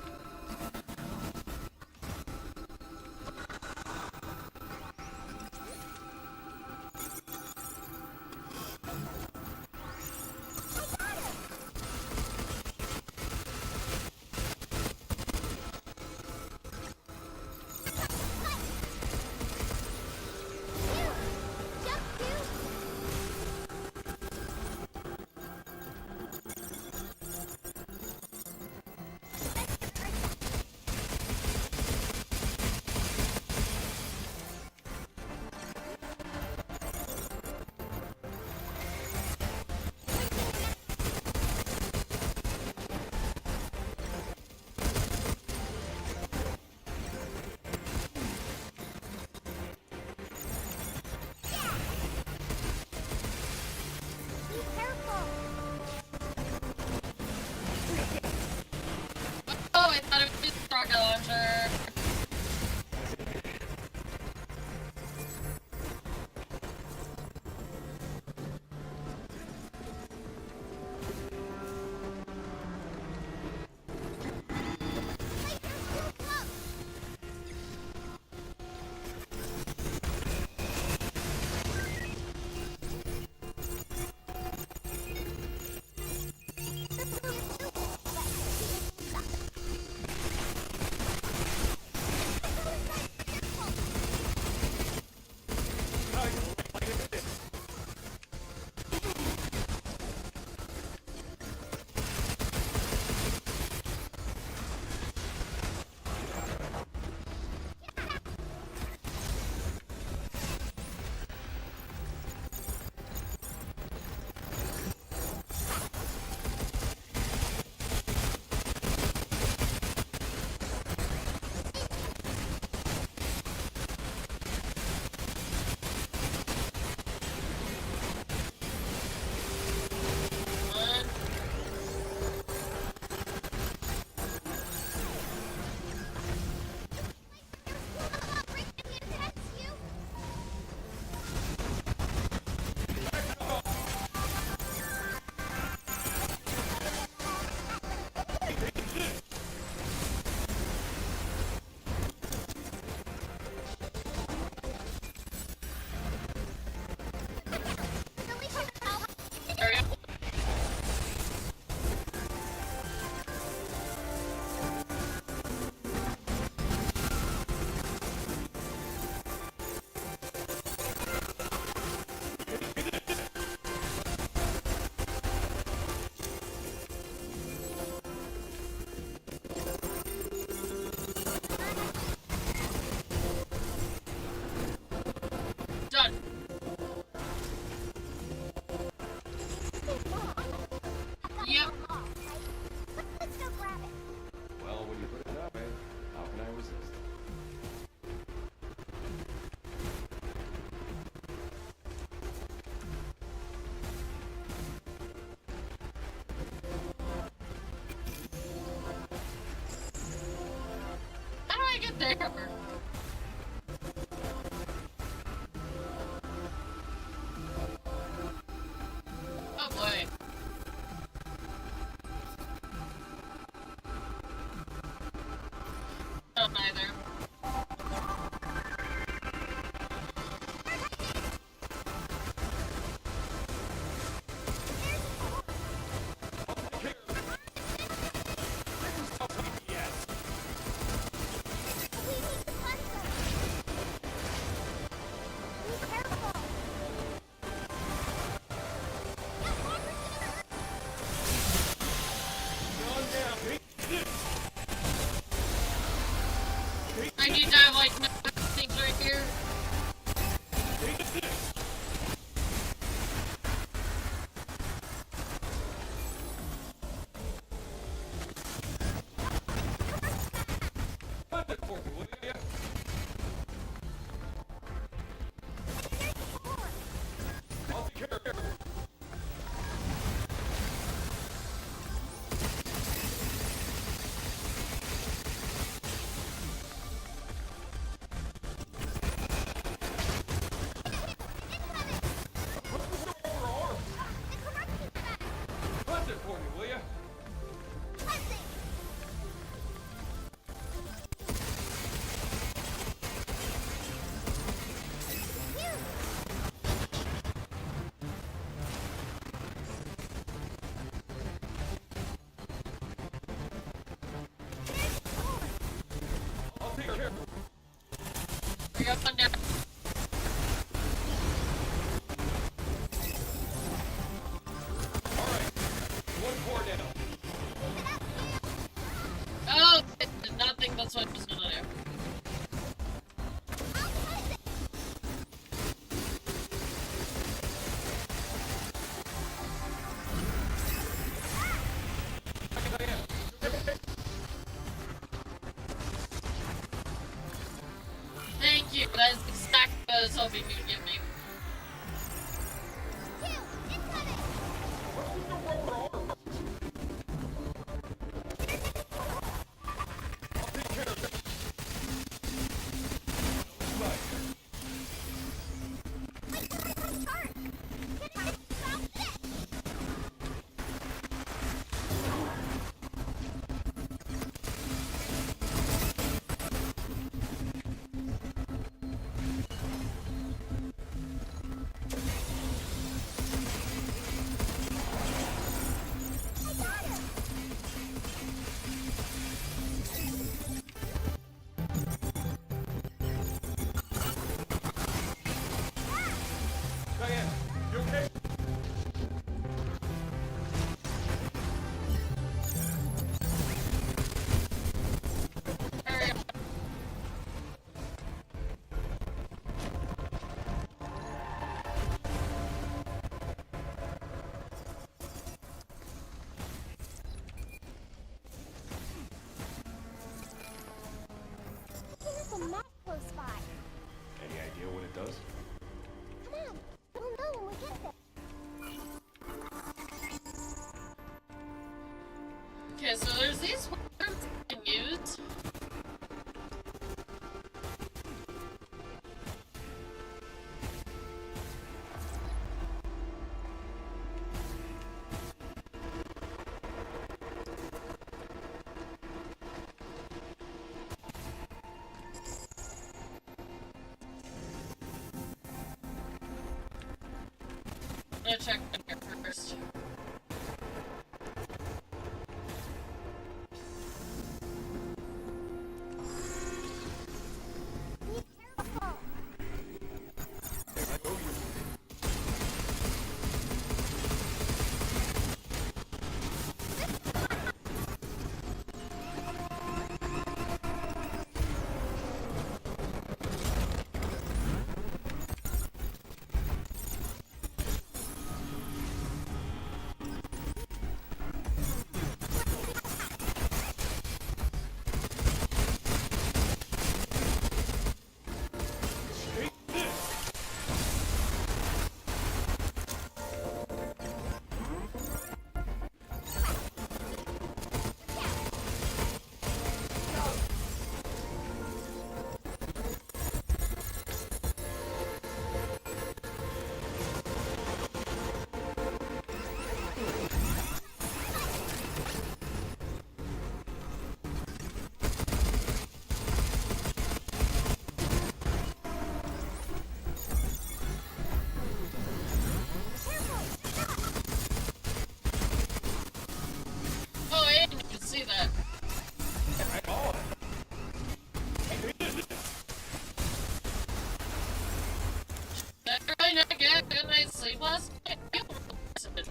I get there? Oh boy. Don't either. We need to punch them. Be careful. I need to have like no things right here. Hurry up and down. Oh, nothing but what was going on there. Thank you, that's exactly what I was hoping you'd give me. Hurry up. There's a map close by. Any idea what it does? Come on. We'll know when we get there. Okay, so there's these words I can use. I'm gonna check in here first. Be careful. good night's sleep last night? I feel rested.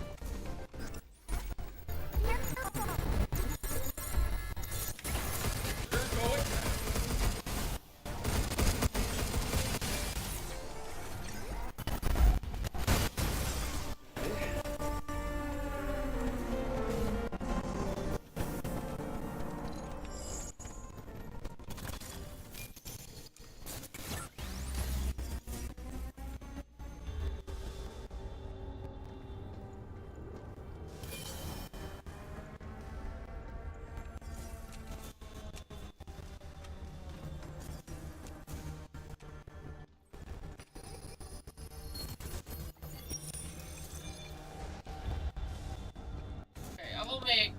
Okay, I will make.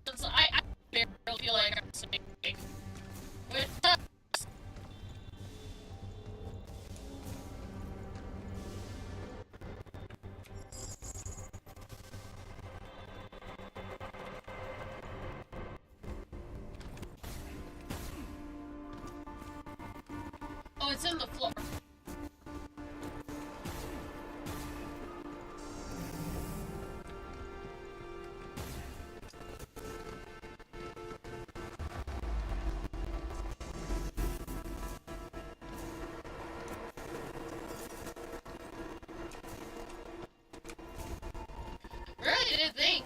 Since I barely feel like I'm sleeping. With oh, it's in the floor. Really didn't think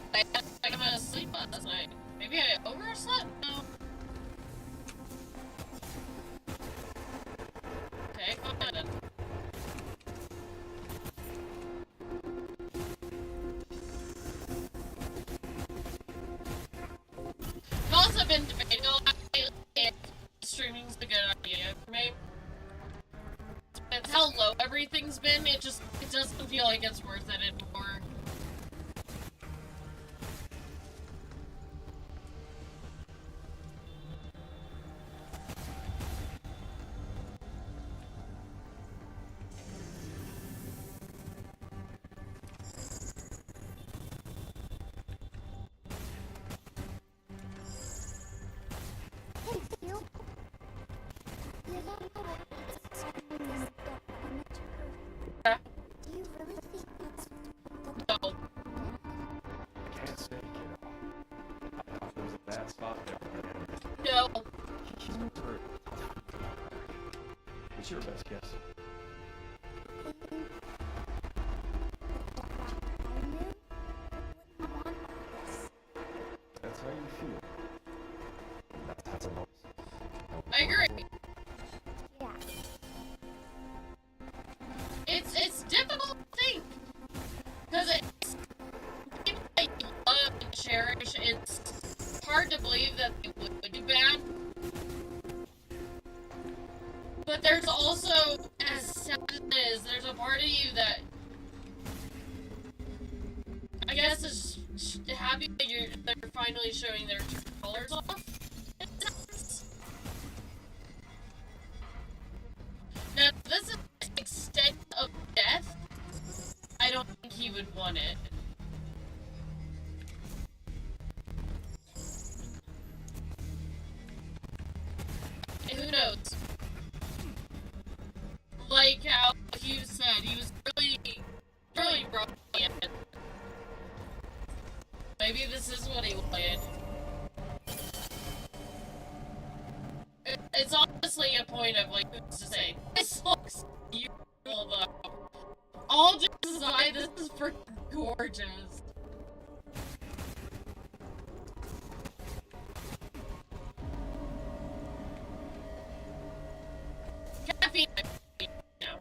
I'm gonna sleep last night. Maybe I overslept? No. Okay, fine then. I've also been debating a lot if streaming's a good idea for me. With how low everything's been, it doesn't feel like it's worth it anymore. Hey, you. You don't know what it's starting this amateur. Yeah. Do you really think that's No. Can't say, kiddo. I thought there was a bad spot there. No. He's hurt. What's your best guess? I think I knew wouldn't want all this. That's how you feel. That's how it was. I agree. Yeah. It's difficult to think. Because it's people that you love and cherish, it's hard to believe that they would do bad. But there's also, as sad as it is, there's a part of you that I guess is happy that they're finally showing their true colors off. In a sense. Now, this is the extent of death. I don't think he would want it. And who knows? Like how Hugh said, he was really brilliant. Maybe this is what he wanted. It's honestly a point of like, who's to say? This looks beautiful though. All just aside, this is freaking gorgeous. Caffeine. No.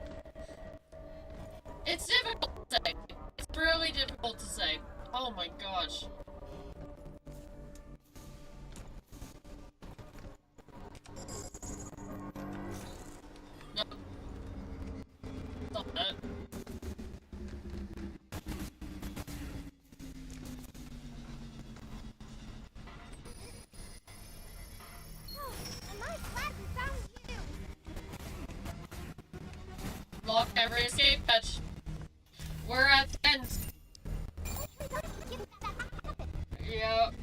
It's difficult to say. It's really difficult to say. Oh my gosh. No. Stop that. Oh, am I glad we found you? Lock every escape hatch. We're at the end. We gotta forget that happened. Yep.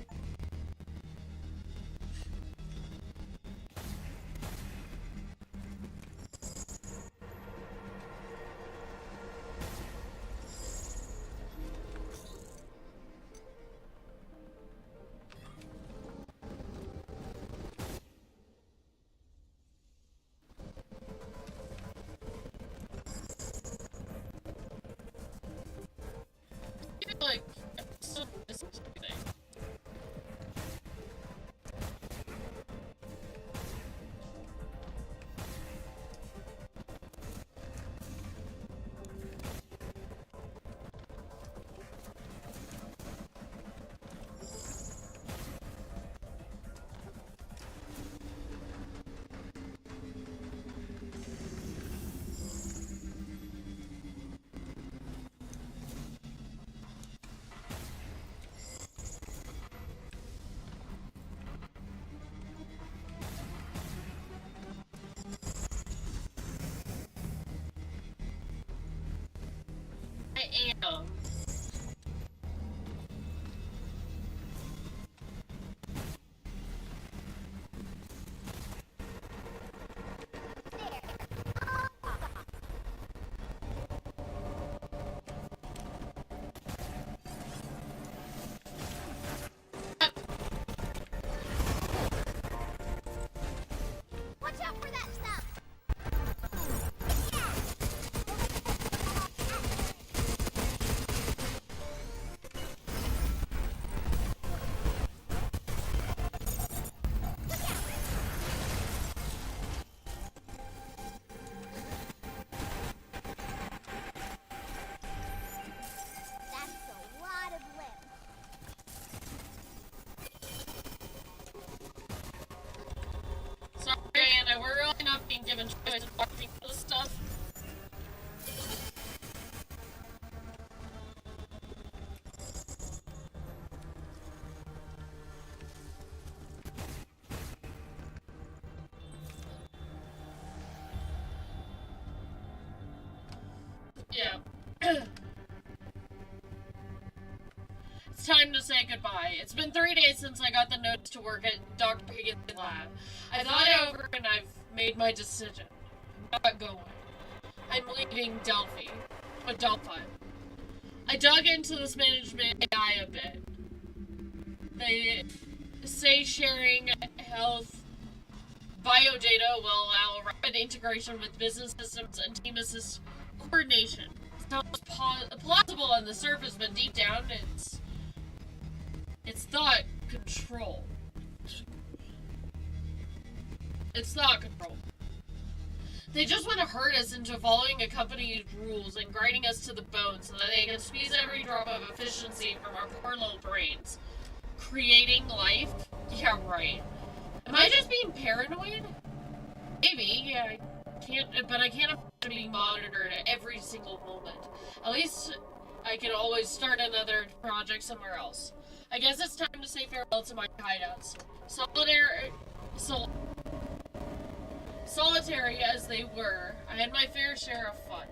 am. Watch out for that stuff! That's a lot of limbs. Sorry, Anna, we're really not being given choice of talking about this stuff. Yeah. It's time to say goodbye. It's been 3 days since I got the notice to work at Dr. Higgins' lab. I thought it over and I've made my decision. I'm not going. I'm leaving Delphi. Delphi. I dug into this management AI a bit. They say sharing health biodata will allow rapid integration with business systems and team assist coordination. Sounds plausible on the surface, but deep down, it's thought control. It's thought control. They just want to hurt us into following a company's rules and grinding us to the bone so that they can squeeze every drop of efficiency from our poor little brains. Creating life? Yeah, right. Am I just being paranoid? Maybe, yeah, I can't imagine being monitored at every single moment. At least I can always start another project somewhere else. I guess it's time to say farewell to my hideouts. Solitary as they were, I had my fair share of fun.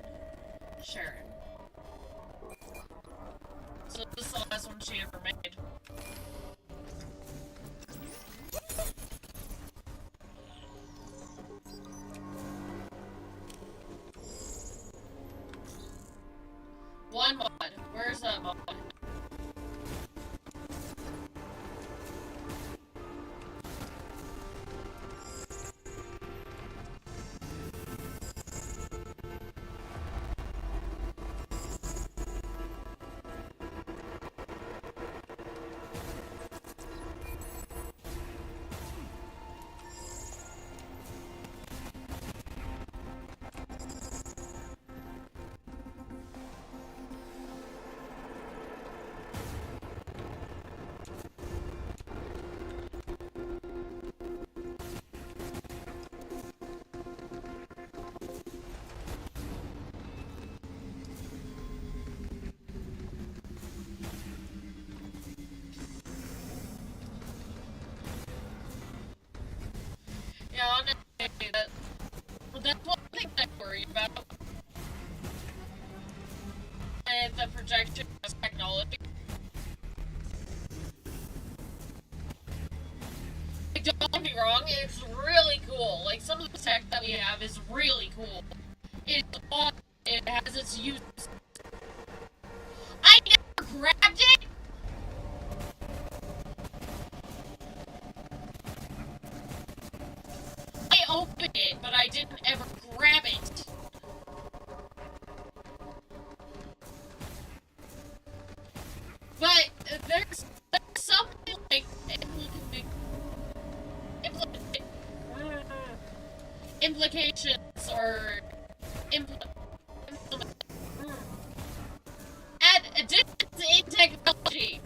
Sharon. So this is the last one she ever made. One mod. Where's that mod? Yeah, honestly, that's one thing I worry about. And the projection of technology. Like, don't get me wrong, it's really cool. Like, some of the tech that we have is really cool. It's awesome. It has its uses. I never grabbed it! I opened it, but I didn't ever grab it. But there's something like implications or add additions in technology.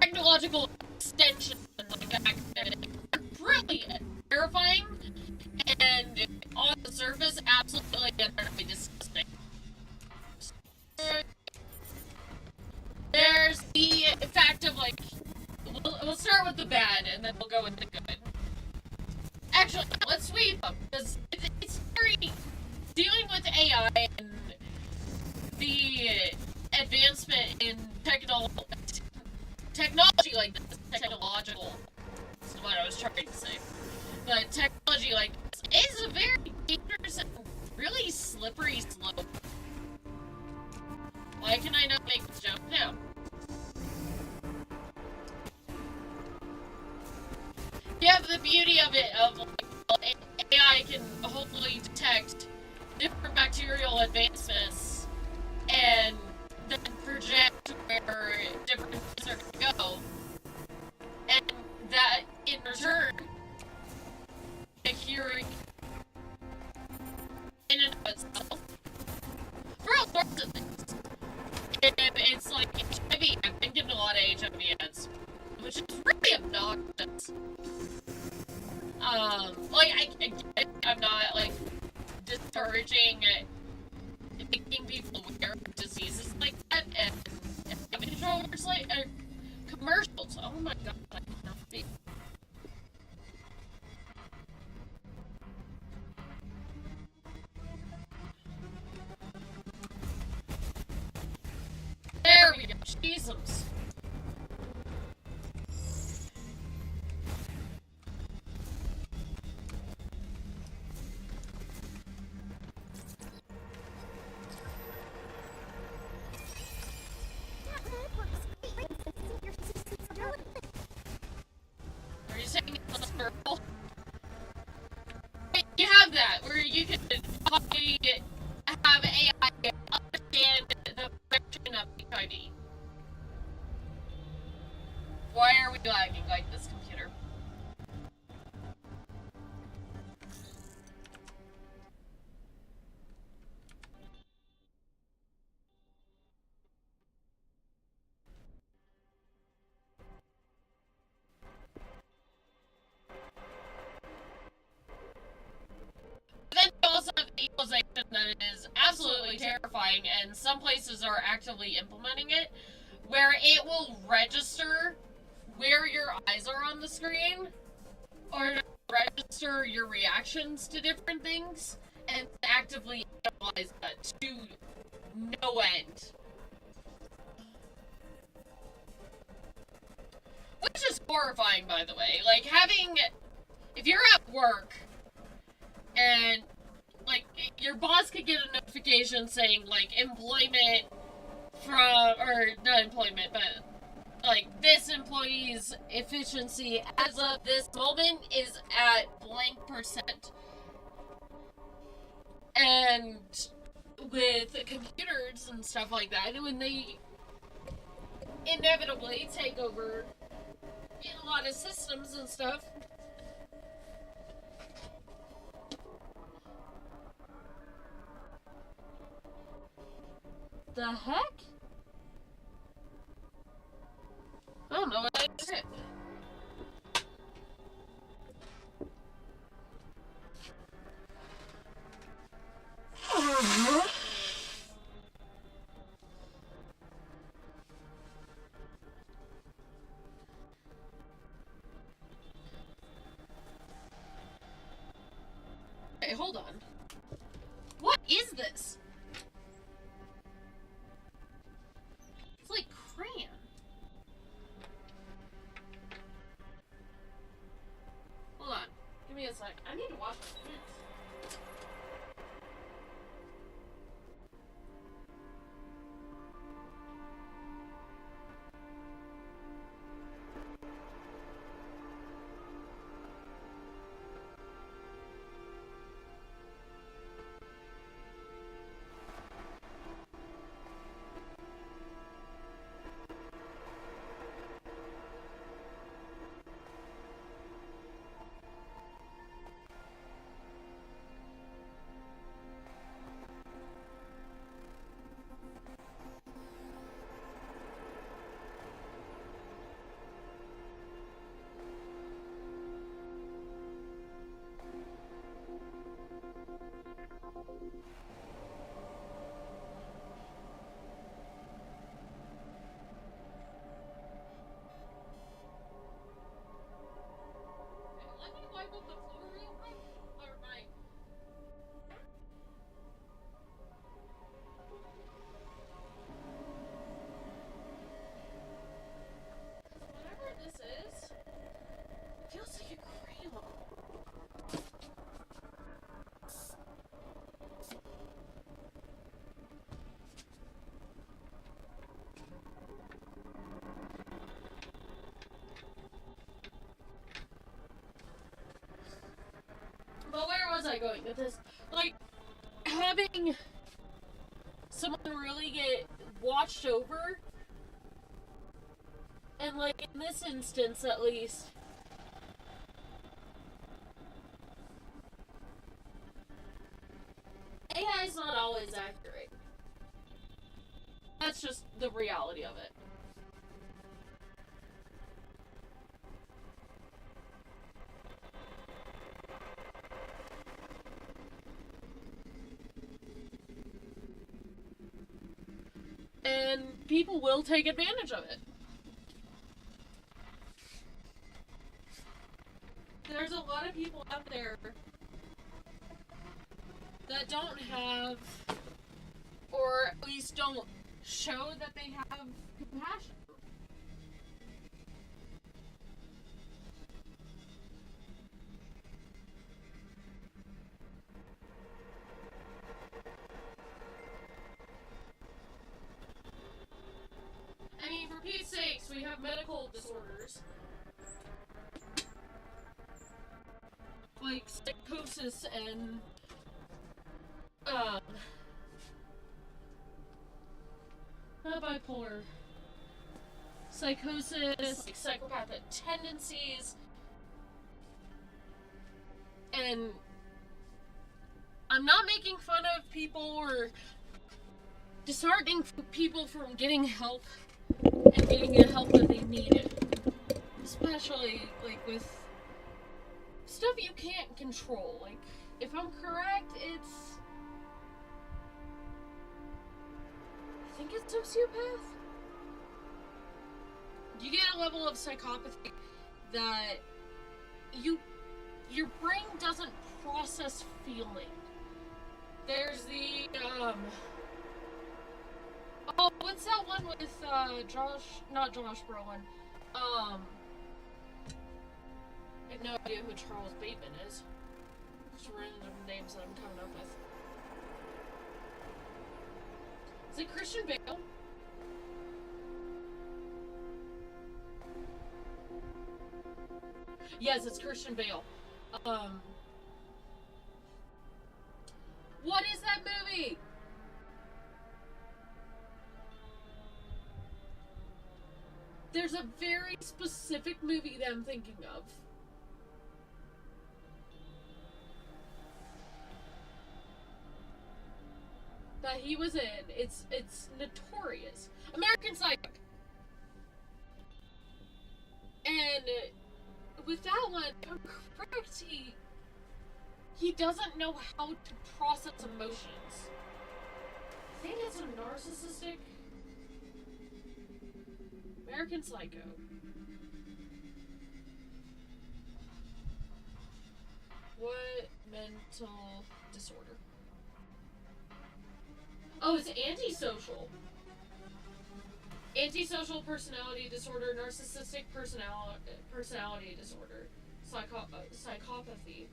Technological extensions like academic are brilliant, terrifying, and on the surface, absolutely utterly disgusting. There's the fact of, like, we'll start with the bad, and then we'll go with the good. Actually, let's sweep them, because it's dealing with AI and the advancement in technology like this, technological, is what I was trying to say. But technology like this is a very dangerous and really slippery slope. Why can I not make this joke now? You have the beauty of it, of like, well, AI can hopefully detect different bacterial advancements and then project where different things are going to go. And that, in return, a curing in and of itself for all sorts of things. And it's like HIV. I've been getting a lot of HIV ads, which is really obnoxious. I'm not, like, discouraging making people aware of diseases like that and having controllers like commercials. Oh my god, I cannot be. There we go. Jesus. Are you saying it's less purple? You have that, where you can probably have AI understand the prevention of HIV. Why are we lagging like this, computer? Then you also have equalization that is absolutely terrifying, and some places are actively implementing it, where it will register where your eyes are on the screen, or register your reactions to different things, and actively analyze that to no end. Which is horrifying, by the way. Like, if you're at work, and, like, your boss could get a notification saying, like, employment or not employment, but, like, this employee's efficiency as of this moment is at blank %. And with computers and stuff like that, when they inevitably take over in a lot of systems and stuff, the heck? I don't know what I just hit. Okay, hold on. What is this? It's like crayon. Hold on. Give me a sec. I need to wash my hands. going with this? Like, having someone really get watched over, and like in this instance at least, AI is not always accurate. That's just the reality of it. And people will take advantage of it. There's a lot of people out there that don't have, or at least don't show that they have compassion. I mean, for Pete's sakes, we have medical disorders. Like psychosis and, not bipolar. Psychosis, like psychopathic tendencies, and I'm not making fun of people or disheartening people from getting help and getting the help that they need, especially like with stuff you can't control. Like, if I'm correct, I think it's sociopath. You get a level of psychopathy that your brain doesn't process feeling. There's the oh, what's that one with not Josh Brolin, I have no idea who Charles Bateman is. Just random names that I'm coming up with. Is it Christian Bale? Yes, it's Christian Bale. What is that movie? There's a very specific movie that I'm thinking of. That he was in. It's notorious. American Psycho. And with that one, if I'm correct, he doesn't know how to process emotions. I think it's a narcissistic American Psycho. What mental disorder? Oh, it's antisocial. Antisocial personality disorder, narcissistic personality disorder, psychopathy,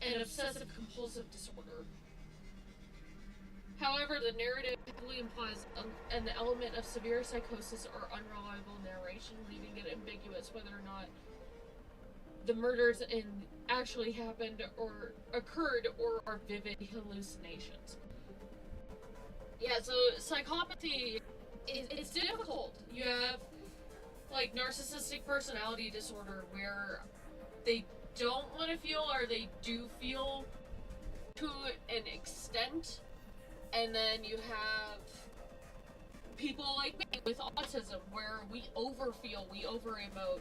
and obsessive compulsive disorder. However, the narrative heavily implies an element of severe psychosis or unreliable narration, leaving it ambiguous whether or not the murders actually happened or occurred or are vivid hallucinations. Yeah, so psychopathy, it's difficult. You have, like, narcissistic personality disorder where they don't want to feel or they do feel to an extent. And then you have people like me with autism where we overfeel, we over-emote.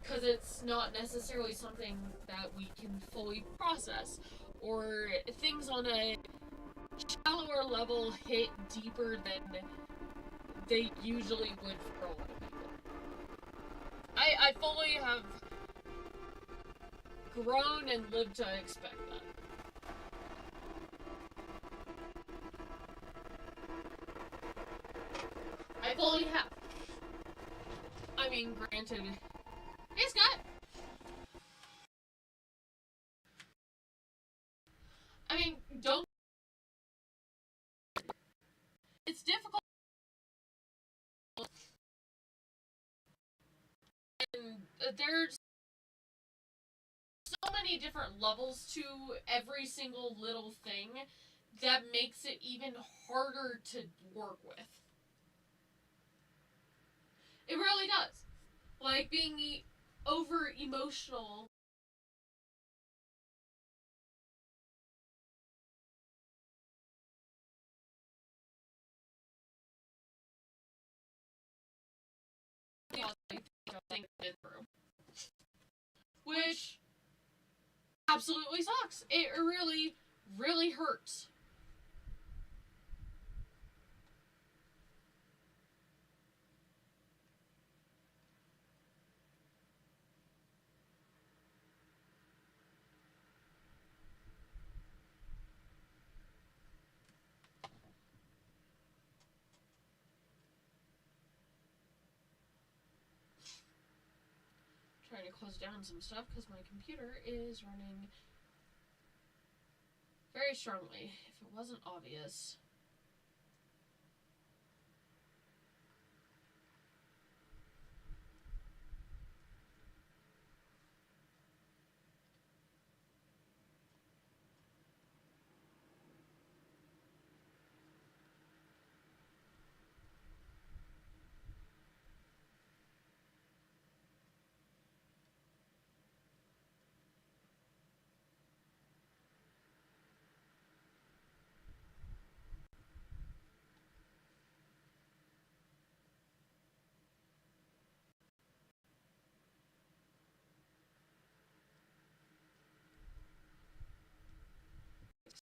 Because it's not necessarily something that we can fully process. Or things on a shallower level hit deeper than they usually would for a lot of people. I fully have grown and lived to expect that. I fully have. I mean, granted. Hey, Scott! I mean, don't. It's difficult. And there's so many different levels to every single little thing that makes it even harder to work with. It really does. Like, being over emotional. Which absolutely sucks. It really, really hurts. Trying to close down some stuff because my computer is running very strongly, if it wasn't obvious.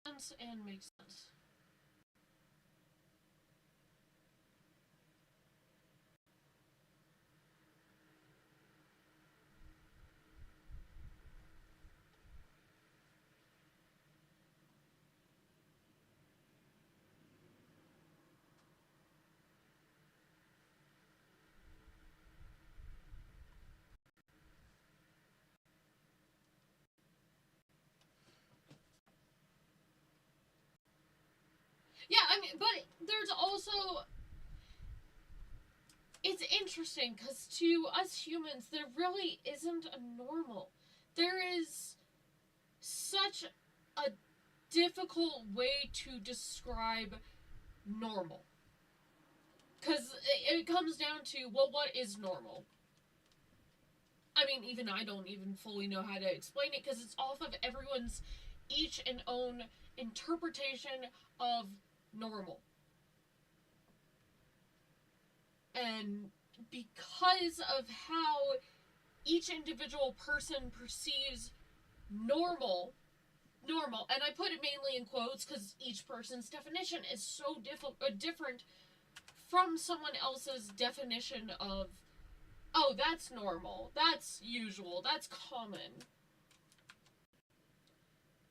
Sense and makes sense. Yeah, I mean, but there's also, it's interesting because to us humans, there really isn't a normal. There is such a difficult way to describe normal. Because it comes down to, well, what is normal? I mean, even I don't even fully know how to explain it because it's off of everyone's each and own interpretation of normal. And because of how each individual person perceives normal, and I put it mainly in quotes because each person's definition is so different from someone else's definition of, oh, that's normal, that's usual, that's common.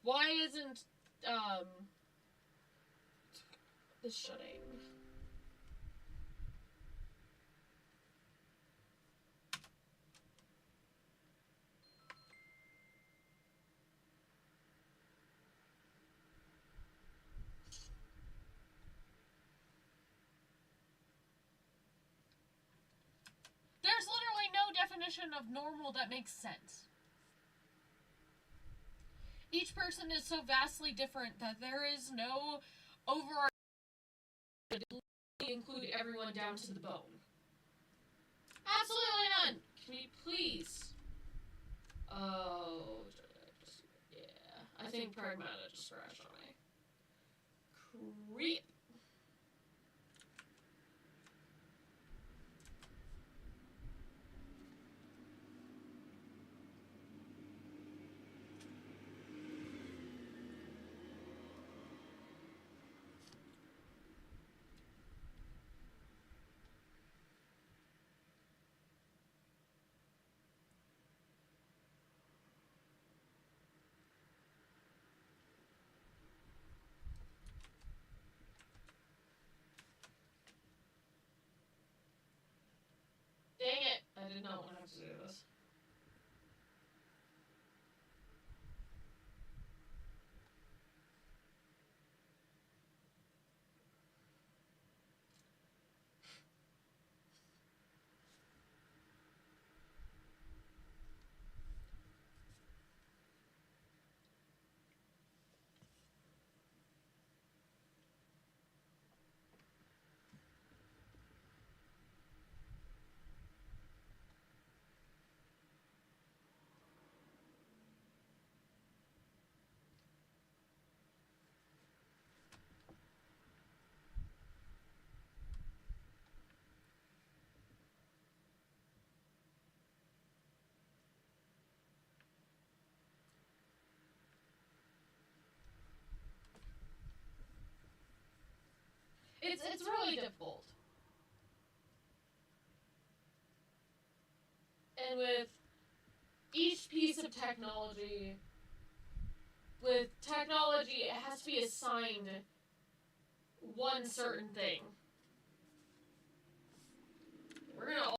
Why isn't, this shutting? There's literally no definition of normal that makes sense. Each person is so vastly different that there is no overarching to include everyone down to the bone. Absolutely none. Can we please? Oh, yeah. I think Pragmata just crashed on me. Creep. Dang it! I did not want to have to do this. And with each piece of technology, it has to be assigned one certain thing. We're gonna.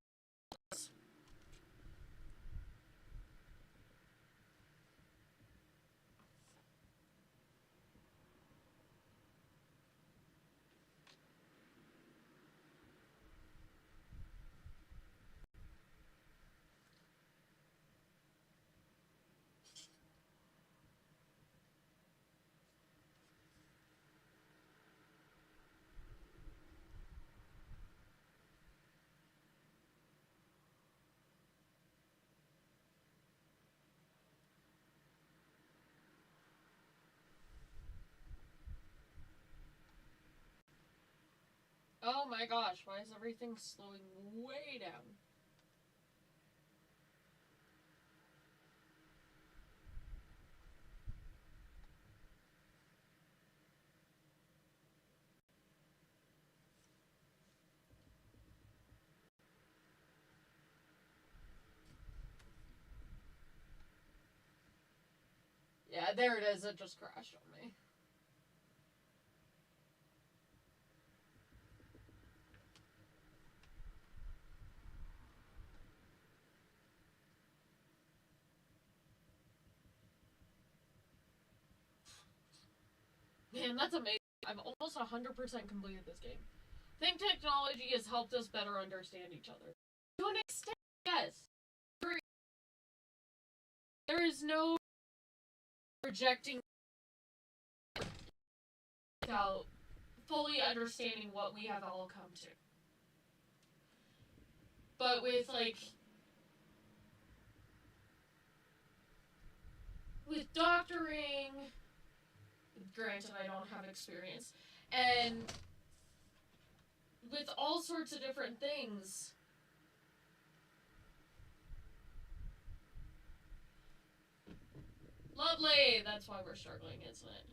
Oh my gosh, why is everything slowing way down? Yeah, there it is. It just crashed on me. Man, that's amazing. I've almost 100% completed this game. I think technology has helped us better understand each other. To an extent, yes. There is no rejecting without fully understanding what we have all come to. But with, like, with doctoring, granted I don't have experience, and with all sorts of different things, lovely, that's why we're struggling, isn't it?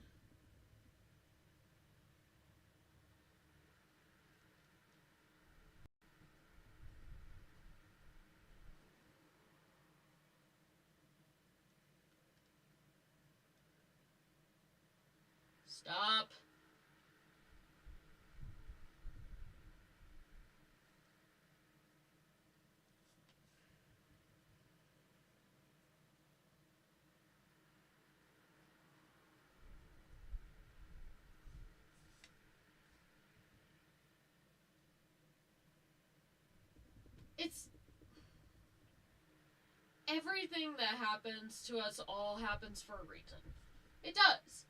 Stop. It's... everything that happens to us all happens for a reason. It does.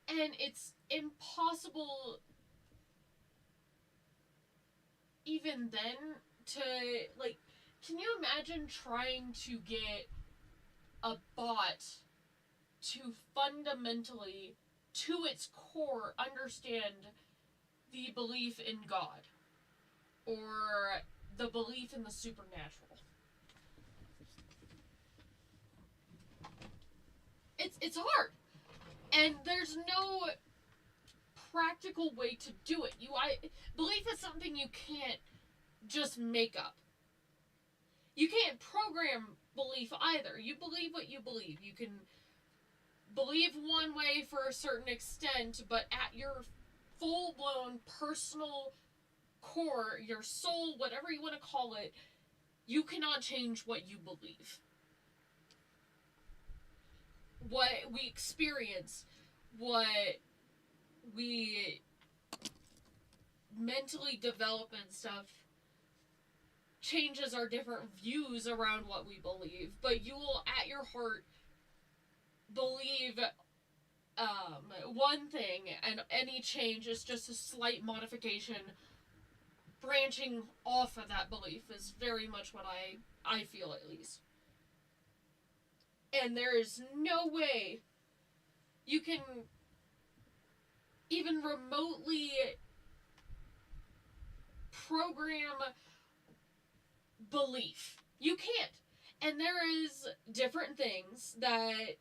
And it's impossible even then to, like, can you imagine trying to get a bot to fundamentally, to its core, understand the belief in God or the belief in the supernatural? It's hard. And there's no practical way to do it. Belief is something you can't just make up. You can't program belief either. You believe what you believe. You can believe one way for a certain extent, but at your full-blown personal core, your soul, whatever you want to call it, you cannot change what you believe. What we experience, what we mentally develop and stuff changes our different views around what we believe, but you will at your heart believe one thing, and any change is just a slight modification branching off of that belief is very much what I feel, at least. And there is no way you can even remotely program belief. You can't. And there is different things that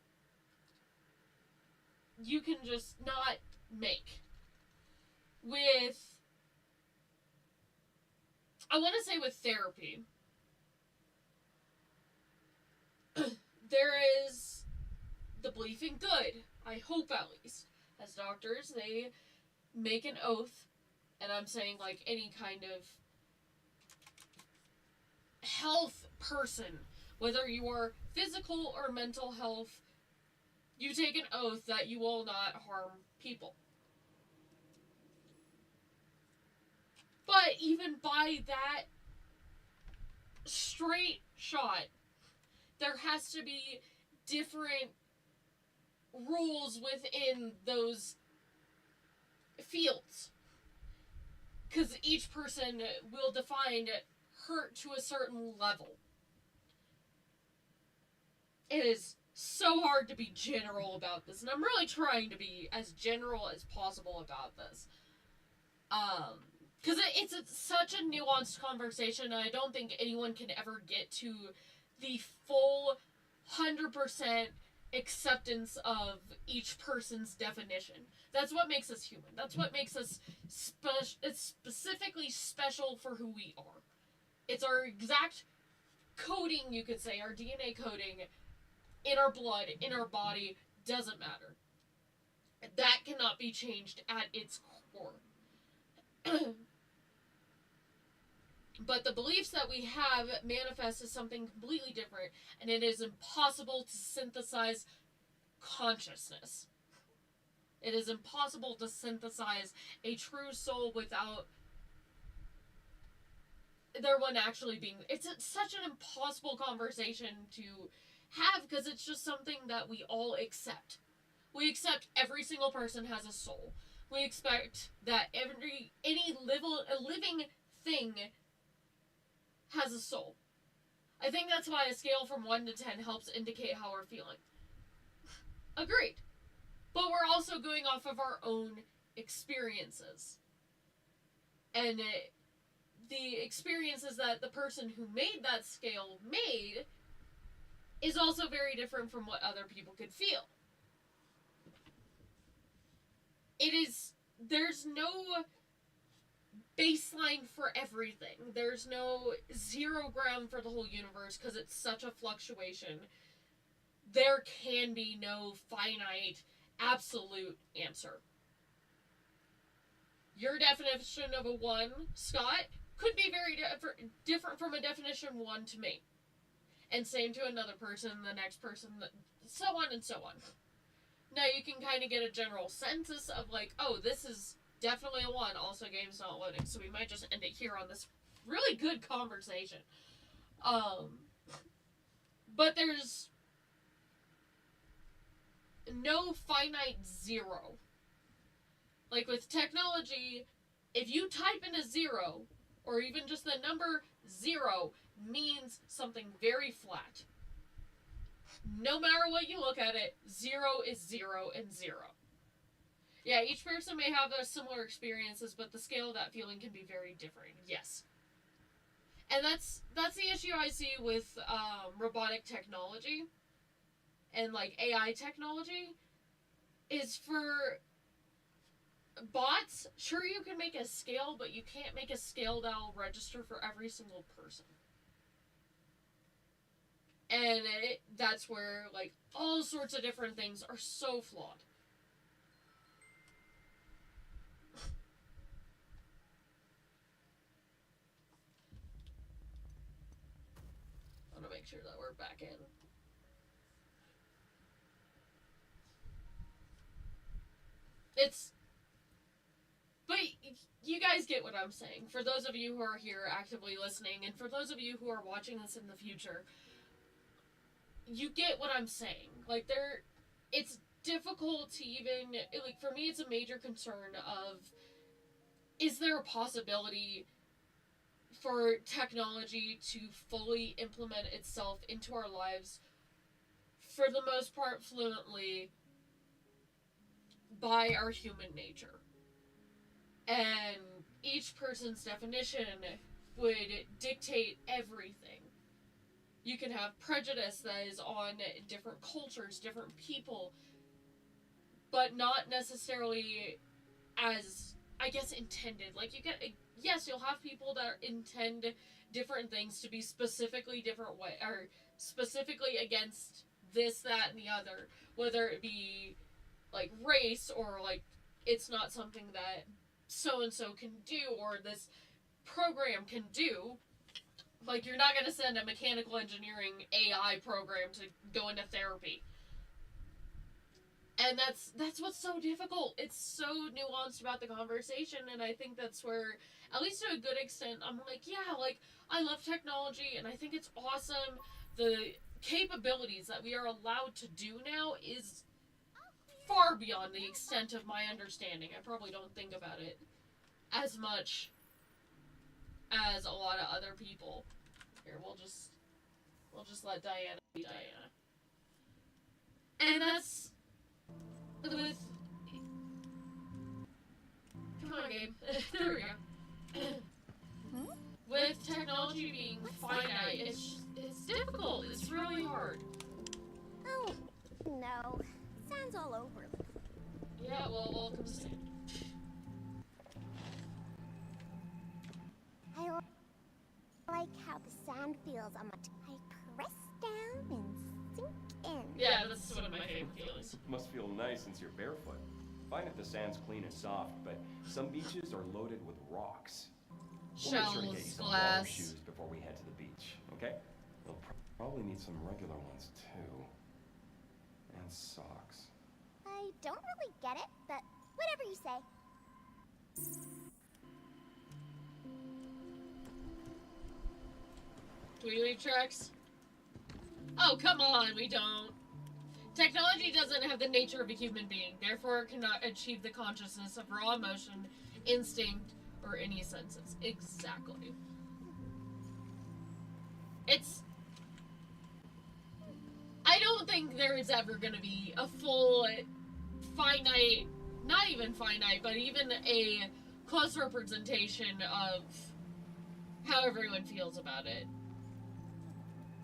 you can just not make. I want to say with therapy, there is the belief in good. I hope, at least. As doctors, they make an oath, and I'm saying like any kind of health person, whether you are physical or mental health, you take an oath that you will not harm people. But even by that straight shot, there has to be different rules within those fields. Because each person will define hurt to a certain level. It is so hard to be general about this, and I'm really trying to be as general as possible about this. Because it's such a nuanced conversation, and I don't think anyone can ever get to the full 100% acceptance of each person's definition. That's what makes us human. That's what makes us specifically special for who we are. It's our exact coding, you could say, our DNA coding in our blood, in our body, doesn't matter. That cannot be changed at its core. But the beliefs that we have manifest as something completely different, and it is impossible to synthesize consciousness. It is impossible to synthesize a true soul without there one actually being... It's such an impossible conversation to have, because it's just something that we all accept. We accept every single person has a soul. We expect that any living thing has a soul. I think that's why a scale from 1 to 10 helps indicate how we're feeling. Agreed. But we're also going off of our own experiences. And the experiences that the person who made that scale made is also very different from what other people could feel. There's no baseline for everything. There's no 0 ground for the whole universe because it's such a fluctuation. There can be no finite, absolute answer. Your definition of a 1, Scott, could be very different from a definition 1 to me. And same to another person, the next person, so on and so on. Now you can kind of get a general census of like, oh, this is definitely a 1. Also, game's not loading, so we might just end it here on this really good conversation. But there's no finite 0. Like with technology, if you type in a 0, or even just the number 0, means something very flat. No matter what you look at it, 0 is 0 and 0. Yeah, each person may have similar experiences, but the scale of that feeling can be very different. Yes. And that's the issue I see with robotic technology and like AI technology, is for bots, sure you can make a scale, but you can't make a scale that'll register for every single person. And that's where, like, all sorts of different things are so flawed. I want to make sure that we're back in. But you guys get what I'm saying. For those of you who are here actively listening, and for those of you who are watching this in the future, you get what I'm saying. Like, it's difficult to even, like, for me it's a major concern of, is there a possibility for technology to fully implement itself into our lives, for the most part fluently, by our human nature? And each person's definition would dictate everything. You can have prejudice that is on different cultures, different people, but not necessarily as, I guess, intended. Like, yes, you'll have people that intend different things to be specifically different way, or specifically against this, that, and the other, whether it be like race or like it's not something that so and so can do or this program can do. Like, you're not going to send a mechanical engineering AI program to go into therapy. And that's what's so difficult. It's so nuanced about the conversation, and I think that's where, at least to a good extent, I'm like, yeah, like, I love technology, and I think it's awesome. The capabilities that we are allowed to do now is far beyond the extent of my understanding. I probably don't think about it as much as a lot of other people. Here, we'll just let Diana be Diana. And that's with... Come on, Gabe. There we go. With technology being finite, it's difficult. It's really hard. Oh, no. Sand's all over. Yeah, well, welcome to Sand. I like how the sand feels on my I press down and sink in. Yeah, that's one of my favorite feelings. Must feel nice since you're barefoot. Fine if the sand's clean and soft, but some beaches are loaded with rocks. We'll make sure to get you Shells, some water glass. shoes before we head to the beach, okay? We'll probably need some regular ones too. And socks. I don't really get it, but whatever you say. Do we leave tracks? Oh, come on, we don't. Technology doesn't have the nature of a human being, therefore it cannot achieve the consciousness of raw emotion, instinct, or any senses. Exactly. I don't think there is ever going to be a full, finite, not even finite, but even a close representation of how everyone feels about it.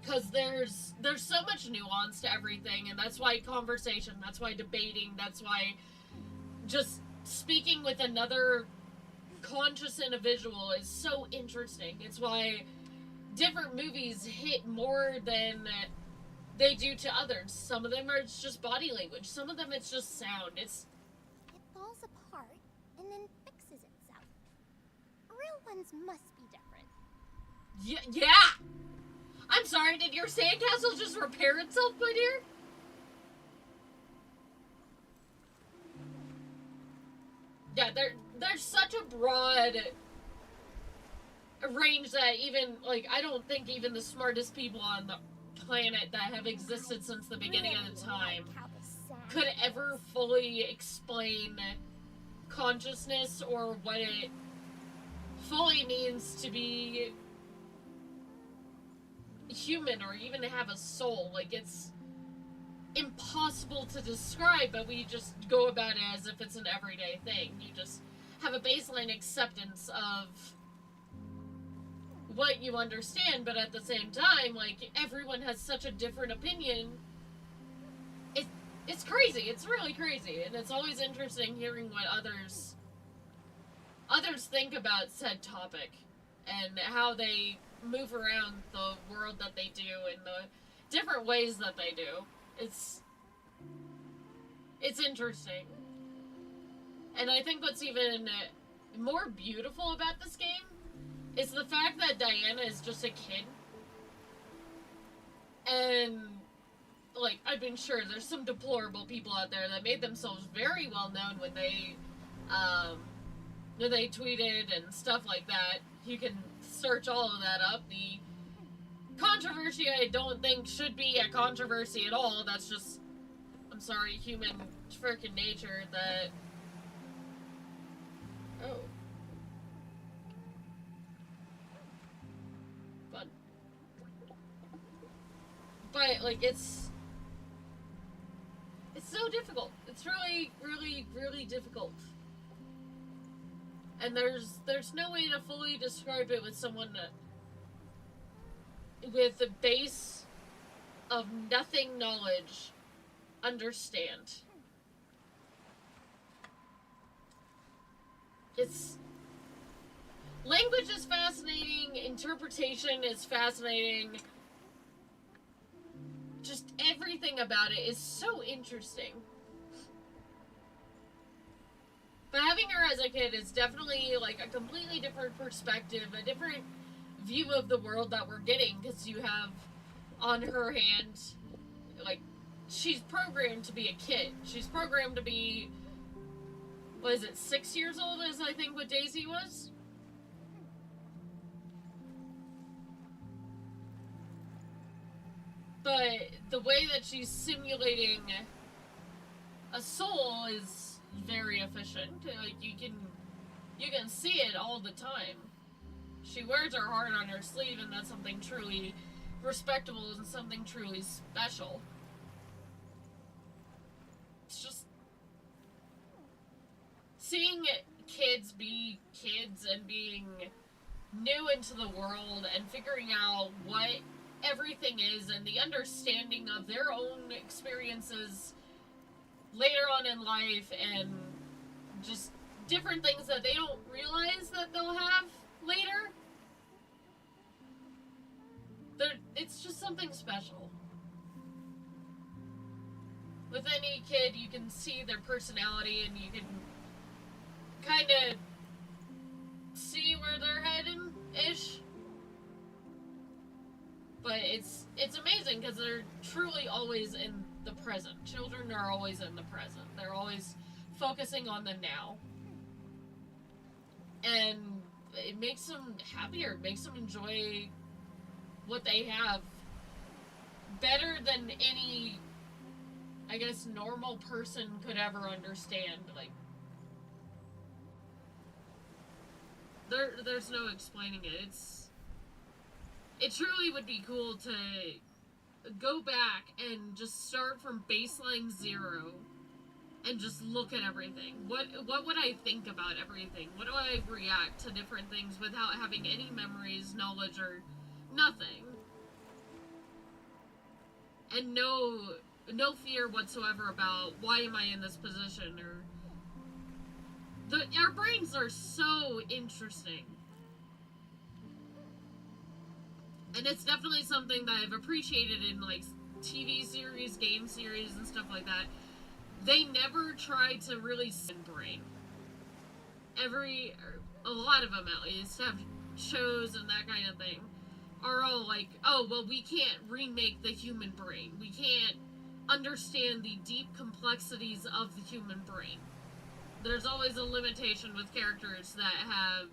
Because there's so much nuance to everything, and that's why conversation, that's why debating, that's why just speaking with another conscious individual is so interesting. It's why different movies hit more than they do to others. Some of them are just body language. Some of them it's just sound. It falls apart and then fixes itself. Real ones must be different. Yeah! I'm sorry, did your sandcastle just repair itself, my dear? Yeah, there's such a broad range that even, like, I don't think even the smartest people on the planet that have existed since the beginning of the time Like how the sand could ever fully explain consciousness or what it fully means to be human or even to have a soul. Like, it's impossible to describe, but we just go about it as if it's an everyday thing. You just have a baseline acceptance of what you understand, but at the same time, like, everyone has such a different opinion. It's crazy. It's really crazy, and it's always interesting hearing what others think about said topic and how they move around the world that they do and the different ways that they do. It's interesting. And I think what's even more beautiful about this game is the fact that Diana is just a kid. And, like, I've been sure there's some deplorable people out there that made themselves very well known when they tweeted and stuff like that. You can search all of that up. The controversy I don't think should be a controversy at all. That's just, I'm sorry, human frickin' nature that... Oh. But, like, it's so difficult. It's really, really, really difficult. And there's no way to fully describe it with someone with a base of nothing knowledge understand. Language is fascinating, interpretation is fascinating. Just everything about it is so interesting. But having her as a kid is definitely like a completely different perspective, a different view of the world that we're getting, because you have on her hand, like, she's programmed to be a kid. She's programmed to be, what is it, 6 years old is I think what Daisy was? But the way that she's simulating a soul is very efficient. Like, you can see it all the time. She wears her heart on her sleeve, and that's something truly respectable and something truly special. It's just seeing kids be kids and being new into the world and figuring out what everything is and the understanding of their own experiences later on in life, and just different things that they don't realize that they'll have later. It's just something special. With any kid, you can see their personality and you can kind of see where they're heading-ish. But it's amazing because they're truly always in the present. Children are always in the present. They're always focusing on the now. And it makes them happier. It makes them enjoy what they have better than any, I guess, normal person could ever understand. Like, there's no explaining it. It truly would be cool to go back and just start from baseline 0 and just look at everything. What would I think about everything? What do I react to different things without having any memories, knowledge, or nothing? And no fear whatsoever about why am I in this position, or our brains are so interesting. And it's definitely something that I've appreciated in, like, TV series, game series, and stuff like that. They never try to really brain. A lot of them at least, have shows and that kind of thing, are all like, oh, well, we can't remake the human brain. We can't understand the deep complexities of the human brain. There's always a limitation with characters that have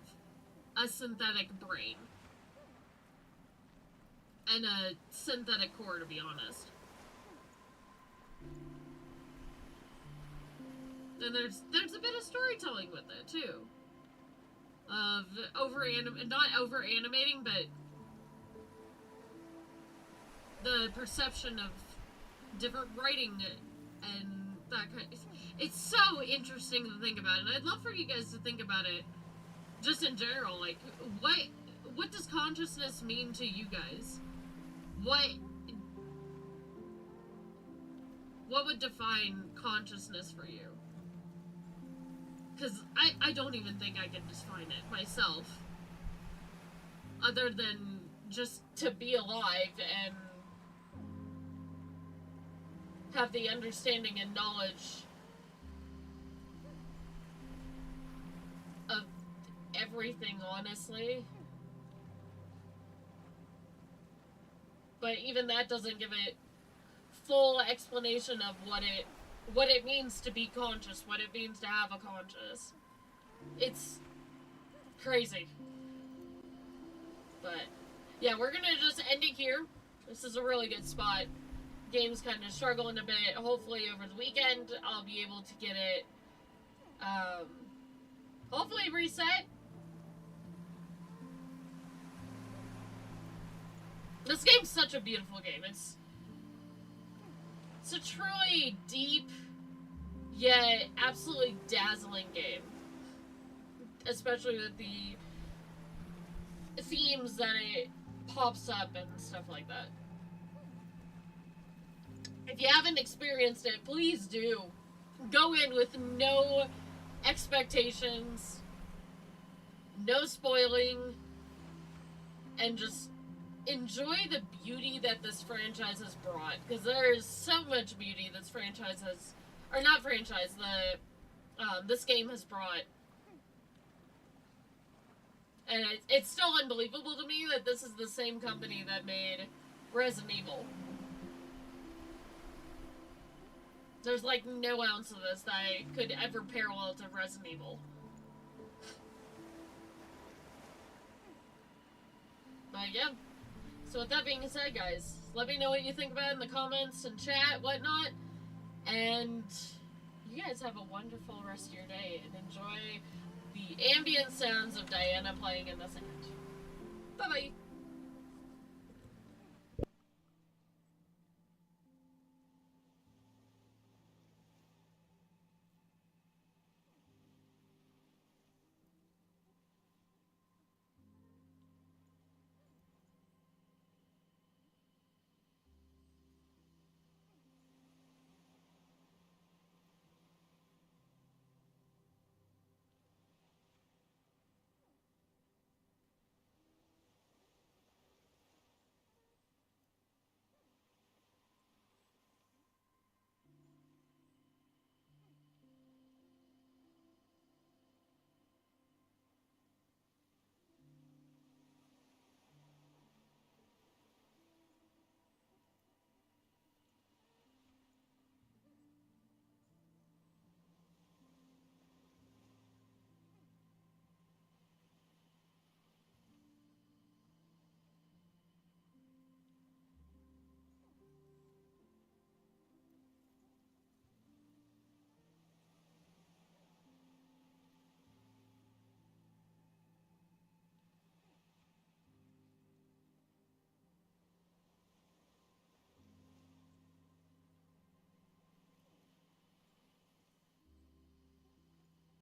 a synthetic brain. And a synthetic core, to be honest. And there's a bit of storytelling with it, too. Of not over-animating, but the perception of different writing and that kind of... It's so interesting to think about, and I'd love for you guys to think about it just in general. Like, what does consciousness mean to you guys? What would define consciousness for you? Because I don't even think I can define it myself. Other than just to be alive and have the understanding and knowledge of everything, honestly. But even that doesn't give it full explanation of what it means to be conscious, what it means to have a conscious. It's crazy. But yeah, we're gonna just end it here. This is a really good spot. Game's kind of struggling a bit. Hopefully over the weekend I'll be able to get it hopefully reset. This game's such a beautiful game. It's a truly deep, yet absolutely dazzling game. Especially with the themes that it pops up and stuff like that. If you haven't experienced it, please do. Go in with no expectations, no spoiling, and just enjoy the beauty that this franchise has brought, because there's so much beauty this franchise has, or not franchise, this game has brought. And it's still unbelievable to me that this is the same company that made Resident Evil. There's like no ounce of this that I could ever parallel to Resident Evil. But yeah. So with that being said, guys, let me know what you think about it in the comments and chat, whatnot. And you guys have a wonderful rest of your day and enjoy the ambient sounds of Diana playing in the sand. Bye-bye.